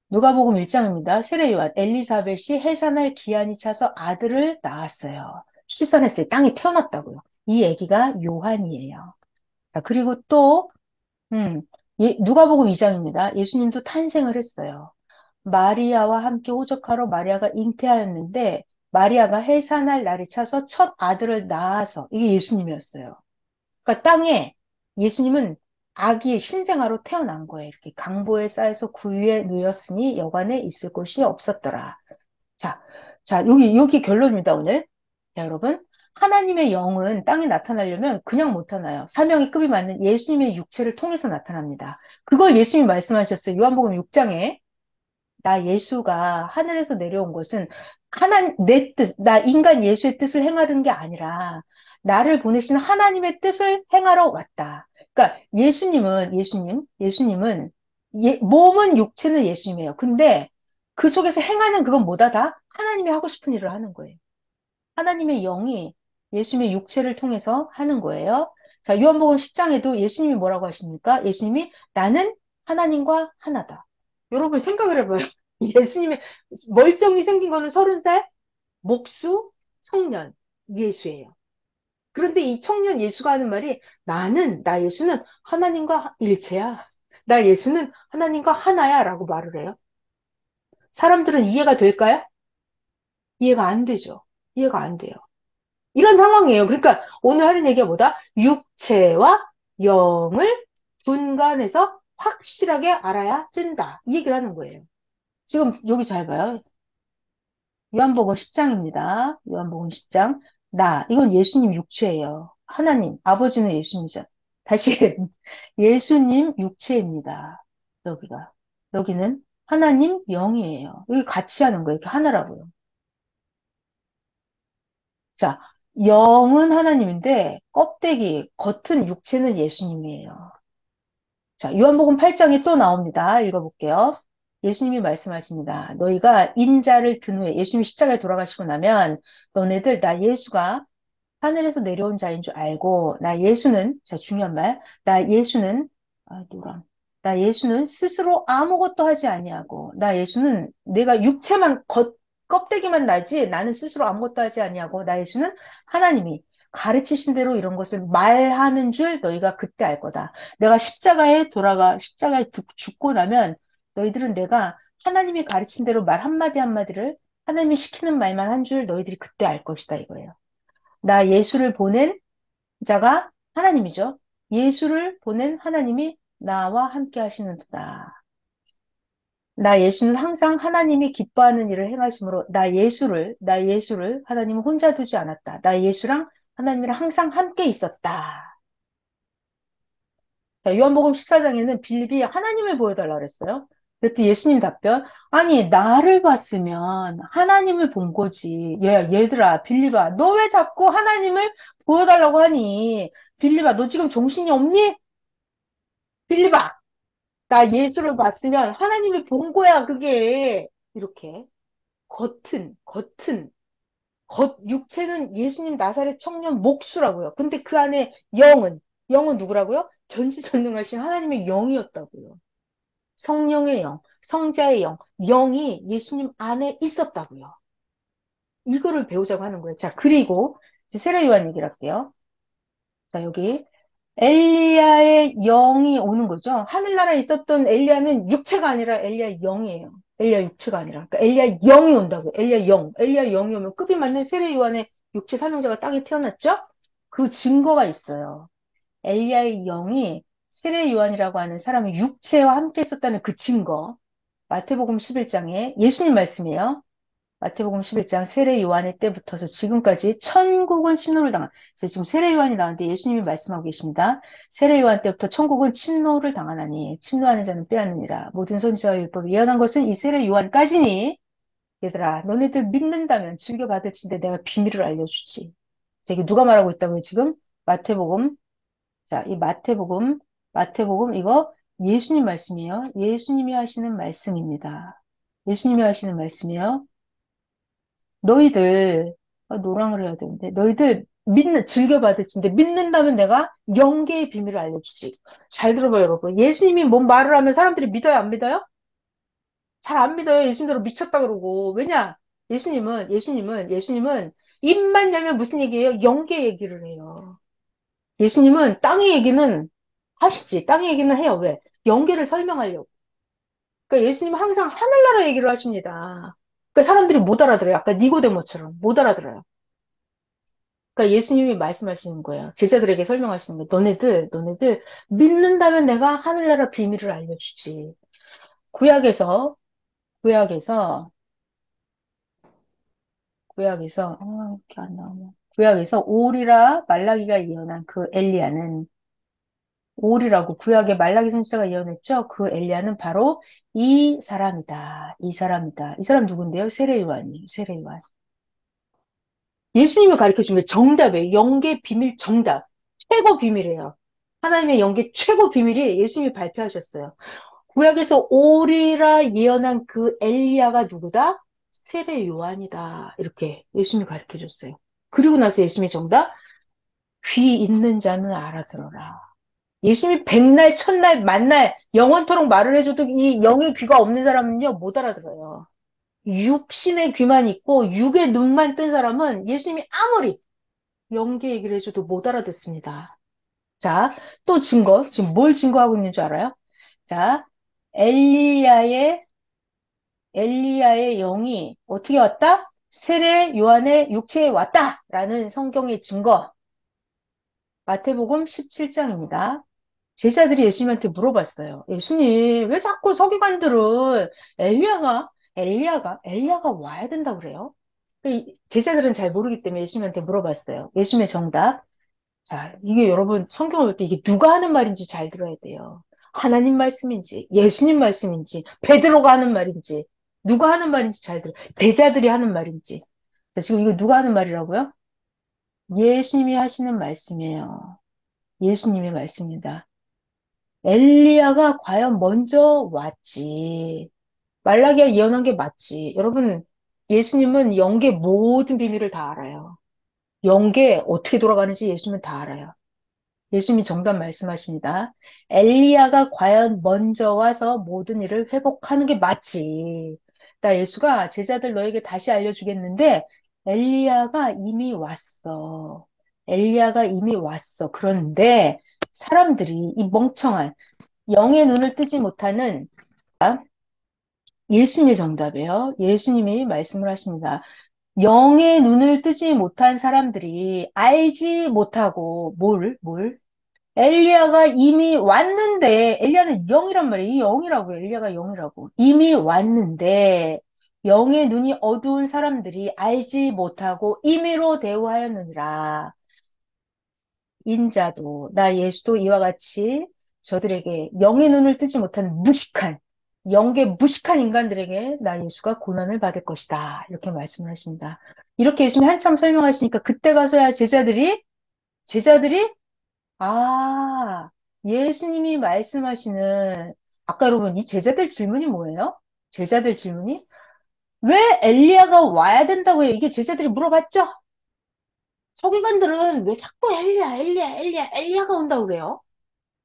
누가복음 1장입니다. 세례 요한, 엘리사벳이 해산할 기한이 차서 아들을 낳았어요. 출산했어요. 땅에 태어났다고요. 이 아기가 요한이에요. 자, 그리고 또 누가복음 2장입니다. 예수님도 탄생을 했어요. 마리아와 함께 호적하러 마리아가 잉태하였는데 마리아가 해산할 날이 차서 첫 아들을 낳아서 이게 예수님이었어요. 그러니까 땅에 예수님은 아기 신생아로 태어난 거예요. 이렇게 강보에 쌓여서 구유에 누였으니 여관에 있을 곳이 없었더라. 자, 여기 결론입니다, 오늘. 자, 여러분. 하나님의 영은 땅에 나타나려면 그냥 못 나타나요. 사명의 급이 맞는 예수님의 육체를 통해서 나타납니다. 그걸 예수님이 말씀하셨어요. 요한복음 6장에. 나 예수가 하늘에서 내려온 것은 내 뜻, 나 인간 예수의 뜻을 행하는 게 아니라 나를 보내신 하나님의 뜻을 행하러 왔다. 그러니까 예수님은 몸은 육체는 예수님이에요. 근데 그 속에서 행하는 그건 뭐다? 다 하나님이 하고 싶은 일을 하는 거예요. 하나님의 영이 예수님의 육체를 통해서 하는 거예요. 자, 요한복음 10장에도 예수님이 뭐라고 하십니까? 예수님이 나는 하나님과 하나다. 여러분 생각을 해봐요. 예수님의 멀쩡히 생긴 거는 30살 목수 청년 예수예요. 그런데 이 청년 예수가 하는 말이 나 예수는 하나님과 일체야. 나 예수는 하나님과 하나야 라고 말을 해요. 사람들은 이해가 될까요? 이해가 안 되죠. 이해가 안 돼요. 이런 상황이에요. 그러니까 오늘 하는 얘기가 뭐다? 육체와 영을 분간해서 확실하게 알아야 된다. 이 얘기를 하는 거예요. 지금 여기 잘 봐요. 요한복음 10장입니다. 요한복음 10장. 이건 예수님 육체예요. 하나님, 아버지는 예수님이죠. 다시, 예수님 육체입니다. 여기가. 여기는 하나님 영이에요. 여기 같이 하는 거예요. 이렇게 하나라고요. 자, 영은 하나님인데, 껍데기, 겉은 육체는 예수님이에요. 자, 요한복음 8장에 또 나옵니다. 읽어볼게요. 예수님이 말씀하십니다. 너희가 인자를 든 후에 예수님이 십자가에 돌아가시고 나면 너네들 나 예수가 하늘에서 내려온 자인 줄 알고 나 예수는 자 중요한 말. 나 예수는 노랑. 나 예수는 스스로 아무것도 하지 아니하고 나 예수는 내가 육체만 껍데기만 나지 나는 스스로 아무것도 하지 아니하고 나 예수는 하나님이 가르치신 대로 이런 것을 말하는 줄 너희가 그때 알 거다. 내가 십자가에 죽고 나면 너희들은 내가 하나님이 가르친 대로 말 한마디 한마디를 하나님이 시키는 말만 한 줄 너희들이 그때 알 것이다 이거예요. 나 예수를 보낸 자가 하나님이죠. 예수를 보낸 하나님이 나와 함께 하시는도다. 나 예수는 항상 하나님이 기뻐하는 일을 행하심으로 나 예수를 하나님은 혼자 두지 않았다. 나 예수랑 하나님이랑 항상 함께 있었다. 자, 요한복음 14장에는 빌립이 하나님을 보여달라 그랬어요. 그랬더니 예수님 답변, 아니, 나를 봤으면 하나님을 본 거지. 얘들아, 빌립아, 너 왜 자꾸 하나님을 보여달라고 하니? 빌립아, 너 지금 정신이 없니? 빌립아, 나 예수를 봤으면 하나님을 본 거야, 그게. 이렇게. 육체는 예수님 나사렛 청년 목수라고요. 근데 그 안에 영은 누구라고요? 전지전능하신 하나님의 영이었다고요. 성령의 영, 성자의 영, 영이 예수님 안에 있었다고요. 이거를 배우자고 하는 거예요. 자, 그리고 이제 세례 요한 얘기를 할게요. 자, 여기 엘리야의 영이 오는 거죠. 하늘나라에 있었던 엘리야는 육체가 아니라 엘리야 영이에요. 엘리야 육체가 아니라. 그러니까 엘리야 영이 온다고. 엘리야 영. 엘리야 영이 오면 급이 맞는 세례 요한의 육체 사명자가 땅에 태어났죠? 그 증거가 있어요. 엘리야의 영이 세례 요한이라고 하는 사람의 육체와 함께 있었다는 그 증거. 마태복음 11장에 예수님 말씀이에요. 마태복음 11장 세례 요한의 때부터서 지금까지 천국은 침노를 당한. 지금 세례 요한이 나왔는데 예수님이 말씀하고 계십니다. 세례 요한 때부터 천국은 침노를 당하나니 침노하는 자는 빼앗느니라. 모든 선지자와 율법이 예언한 것은 이 세례 요한까지니 얘들아 너네들 믿는다면 즐겨받을진데 내가 비밀을 알려주지. 자, 이게 누가 말하고 있다고요 지금? 마태복음. 자, 이 마태복음 이거 예수님 말씀이에요. 예수님이 하시는 말씀입니다. 예수님이 하시는 말씀이에요. 너희들 노랑을 해야 되는데 너희들 즐겨받을진데 믿는다면 내가 영계의 비밀을 알려주지. 잘 들어봐요, 여러분. 예수님이 뭔 말을 하면 사람들이 믿어요, 안 믿어요? 잘 안 믿어요. 예수님대로 미쳤다 그러고. 왜냐? 예수님은 입만 열면 무슨 얘기예요? 영계 얘기를 해요. 예수님은 땅의 얘기는 하시지. 땅의 얘기는 해요. 왜? 영계를 설명하려고. 그러니까 예수님은 항상 하늘나라 얘기를 하십니다. 그러니까 사람들이 못 알아들어요. 아까 니고데모처럼 못 알아들어요. 그러니까 예수님이 말씀하시는 거예요. 제자들에게 설명하시는 거예요. 너네들 믿는다면 내가 하늘나라 비밀을 알려주지. 구약에서, 구약에서, 이렇게 안 나오네. 구약에서 오리라 말라기가 예언한 그 엘리야는 오리라고 구약의 말라기 선지자가 예언했죠. 그 엘리야는 바로 이 사람이다. 이 사람이다. 이 사람 누군데요? 세례 요한이에요. 세례 요한. 예수님이 가르쳐 준 게 정답이에요. 영계 비밀 정답. 최고 비밀이에요. 하나님의 영계 최고 비밀이 예수님이 발표하셨어요. 구약에서 오리라 예언한 그 엘리야가 누구다? 세례 요한이다. 이렇게 예수님이 가르쳐 줬어요. 그리고 나서 예수님이 정답, 귀 있는 자는 알아들어라. 예수님이 백날, 천날, 만날 영원토록 말을 해줘도 이 영의 귀가 없는 사람은요, 못 알아들어요. 육신의 귀만 있고 육의 눈만 뜬 사람은 예수님이 아무리 영계 얘기를 해줘도 못 알아듣습니다. 자, 또 증거. 지금 뭘 증거하고 있는 줄 알아요? 자, 엘리야의, 엘리야의 영이 어떻게 왔다? 세례 요한의 육체에 왔다라는 성경의 증거. 마태복음 17장입니다. 제자들이 예수님한테 물어봤어요. 예수님, 왜 자꾸 서기관들은 엘리야가 와야 된다고 그래요? 제자들은 잘 모르기 때문에 예수님한테 물어봤어요. 예수님의 정답. 자, 이게 여러분 성경을 볼 때 이게 누가 하는 말인지 잘 들어야 돼요. 하나님 말씀인지, 예수님 말씀인지, 베드로가 하는 말인지, 누가 하는 말인지 잘 들어. 제자들이 하는 말인지. 자, 지금 이거 누가 하는 말이라고요? 예수님이 하시는 말씀이에요. 예수님의 말씀입니다. 엘리야가 과연 먼저 왔지. 말라기야 예언한 게 맞지. 여러분, 예수님은 영계 모든 비밀을 다 알아요. 영계 어떻게 돌아가는지 예수님은 다 알아요. 예수님이 정답 말씀하십니다. 엘리야가 과연 먼저 와서 모든 일을 회복하는 게 맞지. 나 예수가 제자들 너에게 다시 알려주겠는데 엘리야가 이미 왔어. 엘리야가 이미 왔어. 그런데 사람들이 이 멍청한 영의 눈을 뜨지 못하는 아, 예수님의 정답이에요. 예수님이 말씀을 하십니다. 영의 눈을 뜨지 못한 사람들이 알지 못하고 뭘? 엘리야가 이미 왔는데 엘리야는 영이란 말이에요. 이 영이라고 엘리야가 영이라고. 이미 왔는데 영의 눈이 어두운 사람들이 알지 못하고 임의로 대우하였느니라. 인자도 나 예수도 이와 같이 저들에게 영의 눈을 뜨지 못한 무식한 영계 무식한 인간들에게 나 예수가 고난을 받을 것이다. 이렇게 말씀을 하십니다. 이렇게 예수님이 한참 설명하시니까 그때 가서야 제자들이 아, 예수님이 말씀하시는, 아까 여러분, 이 제자들 질문이 뭐예요? 제자들 질문이? 왜 엘리야가 와야 된다고 해요? 이게 제자들이 물어봤죠? 서기관들은 왜 자꾸 엘리야가 온다고 그래요?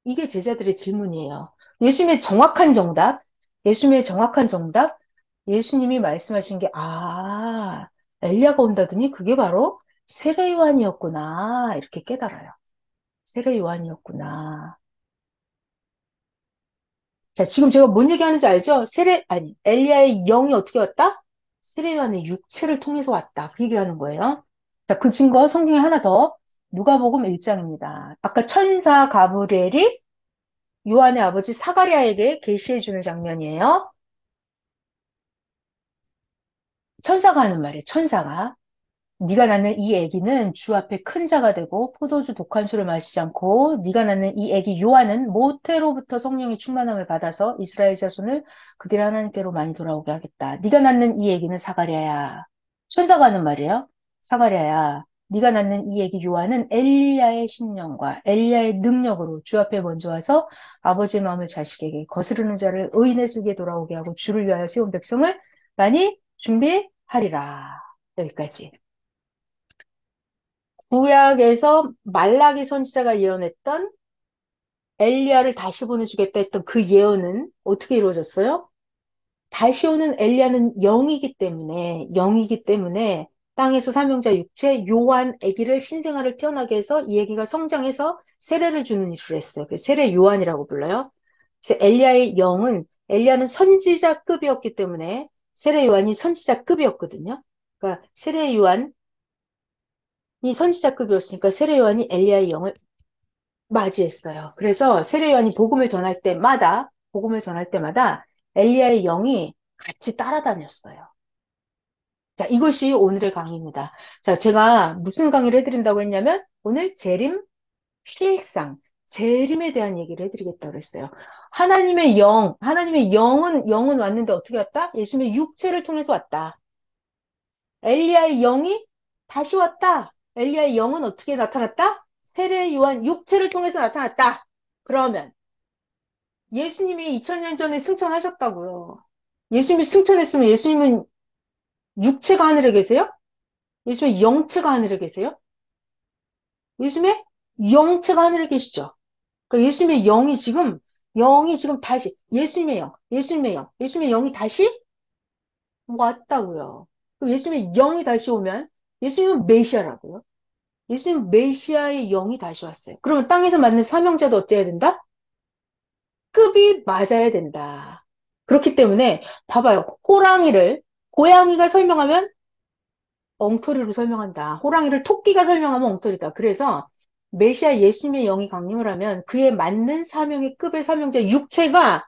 이게 제자들의 질문이에요. 예수님의 정확한 정답, 예수님의 정확한 정답, 예수님이 말씀하신 게, 엘리야가 온다더니 그게 바로 세례 요한이었구나. 이렇게 깨달아요. 세례 요한이었구나. 자, 지금 제가 뭔 얘기하는지 알죠? 엘리야의 영이 어떻게 왔다? 세례요한의 육체를 통해서 왔다. 그 얘기를 하는 거예요. 자, 그 증거 성경에 하나 더. 누가복음 1장입니다. 아까 천사 가브리엘이 요한의 아버지 사가랴에게 계시해 주는 장면이에요. 천사가 하는 말이에요. 천사가. 네가 낳는 이 아기는 주 앞에 큰 자가 되고 포도주 독한 술을 마시지 않고 네가 낳는 이 아기 요한은 모태로부터 성령의 충만함을 받아서 이스라엘 자손을 그들 하나님께로 많이 돌아오게 하겠다. 네가 낳는 이 아기는 사가랴야. 천사가 하는 말이에요. 사가랴야. 네가 낳는 이 아기 요한은 엘리야의 심령과 엘리야의 능력으로 주 앞에 먼저 와서 아버지의 마음을 자식에게 거스르는 자를 의인의 속에 돌아오게 하고 주를 위하여 세운 백성을 많이 준비하리라. 여기까지. 구약에서 말라기 선지자가 예언했던 엘리야를 다시 보내주겠다 했던 그 예언은 어떻게 이루어졌어요? 다시 오는 엘리야는 영이기 때문에 땅에서 사명자 육체 요한 아기를 신생아를 태어나게 해서 이 아기가 성장해서 세례를 주는 일을 했어요. 그래서 세례 요한이라고 불러요. 그래서 엘리야는 선지자급이었기 때문에 세례 요한이 선지자급이었거든요. 그러니까 세례 요한이 선지자급이었으니까 세례 요한이 엘리야의 영을 맞이했어요. 그래서 세례요한이 복음을 전할 때마다 엘리야의 영이 같이 따라다녔어요. 자, 이것이 오늘의 강의입니다. 자, 제가 무슨 강의를 해드린다고 했냐면 오늘 실상, 재림에 대한 얘기를 해드리겠다고 그랬어요. 하나님의 영은 왔는데 어떻게 왔다? 예수님의 육체를 통해서 왔다. 엘리야의 영이 다시 왔다. 엘리야의 영은 어떻게 나타났다? 세례 요한 육체를 통해서 나타났다. 그러면 예수님이 2000년 전에 승천하셨다고요. 예수님이 승천했으면 예수님은 육체가 하늘에 계세요? 예수님의 영체가 하늘에 계세요? 예수님의 영체가 하늘에 계시죠? 그러니까 영이 지금 다시, 예수님의 영이 다시 왔다고요. 그럼 예수님의 영이 다시 오면 예수님은 메시아라고요. 예수님 메시아의 영이 다시 왔어요. 그러면 땅에서 맞는 사명자도 어때야 된다? 급이 맞아야 된다. 그렇기 때문에 봐봐요. 고양이가 설명하면 엉터리로 설명한다. 호랑이를 토끼가 설명하면 엉터리다. 그래서 메시아 예수님의 영이 강림을 하면 그에 맞는 사명의 급의 사명자 육체가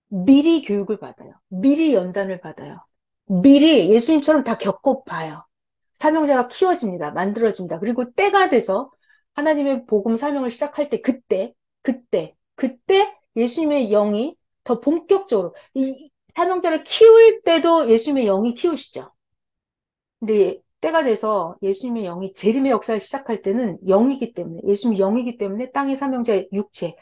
미리 교육을 받아요. 미리 연단을 받아요. 미리 예수님처럼 다 겪어봐요. 사명자가 키워집니다. 만들어집니다. 그리고 때가 돼서 하나님의 복음 사명을 시작할 때 그때 예수님의 영이 더 본격적으로 이 사명자를 키울 때도 예수님의 영이 키우시죠. 근데 때가 돼서 예수님의 영이 재림의 역사를 시작할 때는 영이기 때문에 예수님이 영이기 때문에 땅의 사명자의 육체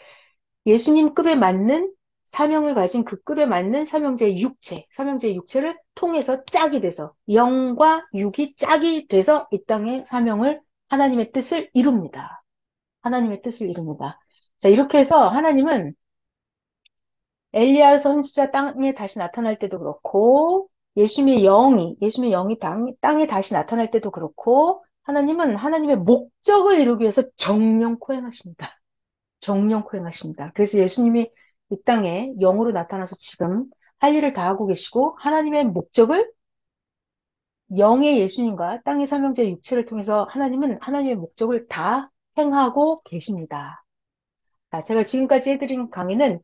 예수님 급에 맞는 사명을 가진 그 급에 맞는 사명자의 육체, 사명자의 육체를 통해서 짝이 돼서 영과 육이 짝이 돼서 이 땅의 사명을 하나님의 뜻을 이룹니다. 하나님의 뜻을 이룹니다. 자, 이렇게 해서 하나님은 엘리야 선지자 땅에 다시 나타날 때도 그렇고 예수님의 영이 땅에 다시 나타날 때도 그렇고 하나님은 하나님의 목적을 이루기 위해서 정령코 행하십니다. 정령코 행하십니다. 그래서 예수님이 이 땅에 영으로 나타나서 지금 할 일을 다 하고 계시고 하나님의 목적을 영의 예수님과 땅의 사명자의 육체를 통해서 하나님은 하나님의 목적을 다 행하고 계십니다. 자, 제가 지금까지 해드린 강의는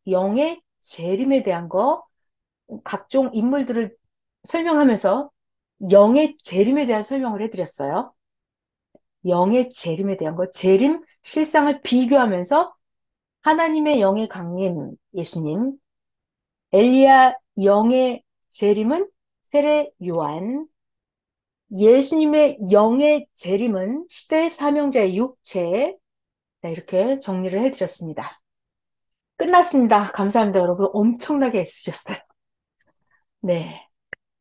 영의 재림에 대한 거, 각종 인물들을 설명하면서 영의 재림에 대한 설명을 해드렸어요. 영의 재림에 대한 거, 재림, 실상을 비교하면서 하나님의 영의 강림, 예수님, 엘리야 영의 재림은 세례 요한, 예수님의 영의 재림은 시대 사명자의 육체, 네, 이렇게 정리를 해드렸습니다. 끝났습니다. 감사합니다, 여러분. 엄청나게 애쓰셨어요. 네,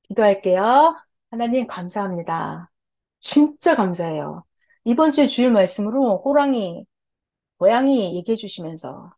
기도할게요. 하나님 감사합니다. 진짜 감사해요. 이번 주에 주일 말씀으로 호랑이, 고양이 얘기해 주시면서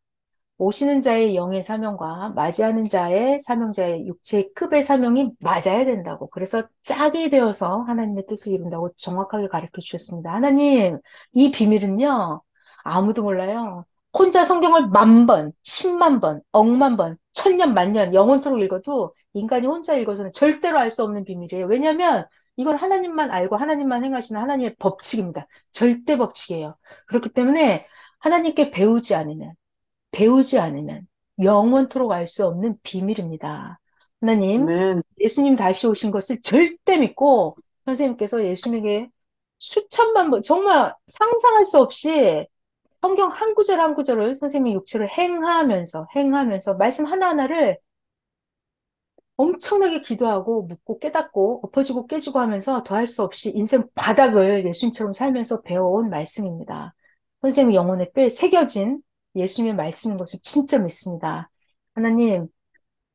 오시는 자의 영의 사명과 맞이하는 자의 사명자의 육체의 급의 사명이 맞아야 된다고. 그래서 짝이 되어서 하나님의 뜻을 이룬다고 정확하게 가르쳐 주셨습니다. 하나님, 이 비밀은요, 아무도 몰라요. 혼자 성경을 10,000번, 10,000번, 억만 번, 천년, 만년, 영원토록 읽어도 인간이 혼자 읽어서는 절대로 알 수 없는 비밀이에요. 왜냐하면 이건 하나님만 알고 하나님만 행하시는 하나님의 법칙입니다. 절대 법칙이에요. 그렇기 때문에 하나님께 배우지 않으면 영원토록 알 수 없는 비밀입니다. 하나님, 아멘. 예수님 다시 오신 것을 절대 믿고 선생님께서 예수님에게 수천만 번, 정말 상상할 수 없이 성경 한 구절 한 구절을 선생님의 육체를 행하면서 말씀 하나하나를 엄청나게 기도하고 묻고 깨닫고 엎어지고 깨지고 하면서 더할 수 없이 인생 바닥을 예수님처럼 살면서 배워온 말씀입니다. 선생님 영혼의 뼈에 새겨진 예수님의 말씀인 것을 진짜 믿습니다. 하나님,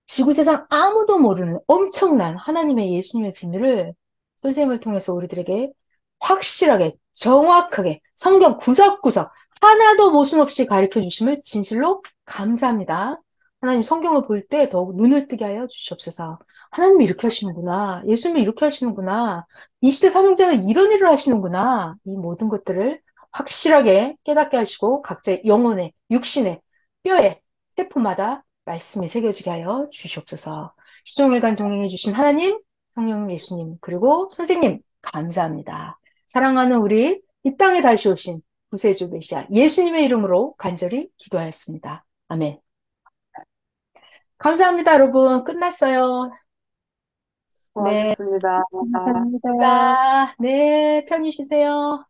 지구세상 아무도 모르는 엄청난 하나님의 예수님의 비밀을 선생님을 통해서 우리들에게 확실하게, 정확하게 성경 구석구석 하나도 모순 없이 가르쳐 주심을 진실로 감사합니다. 하나님 성경을 볼 때 더욱 눈을 뜨게 하여 주시옵소서. 하나님이 이렇게 하시는구나. 예수님이 이렇게 하시는구나. 이 시대 사명자는 이런 일을 하시는구나. 이 모든 것들을 확실하게 깨닫게 하시고 각자의 영혼에, 육신에, 뼈에, 세포마다 말씀이 새겨지게 하여 주시옵소서. 시종일관 동행해 주신 하나님, 성령 예수님, 그리고 선생님, 감사합니다. 사랑하는 우리 이 땅에 다시 오신 구세주 메시아 예수님의 이름으로 간절히 기도하였습니다. 아멘. 감사합니다, 여러분. 끝났어요. 네, 수고하셨습니다. 감사합니다. 네, 편히 쉬세요.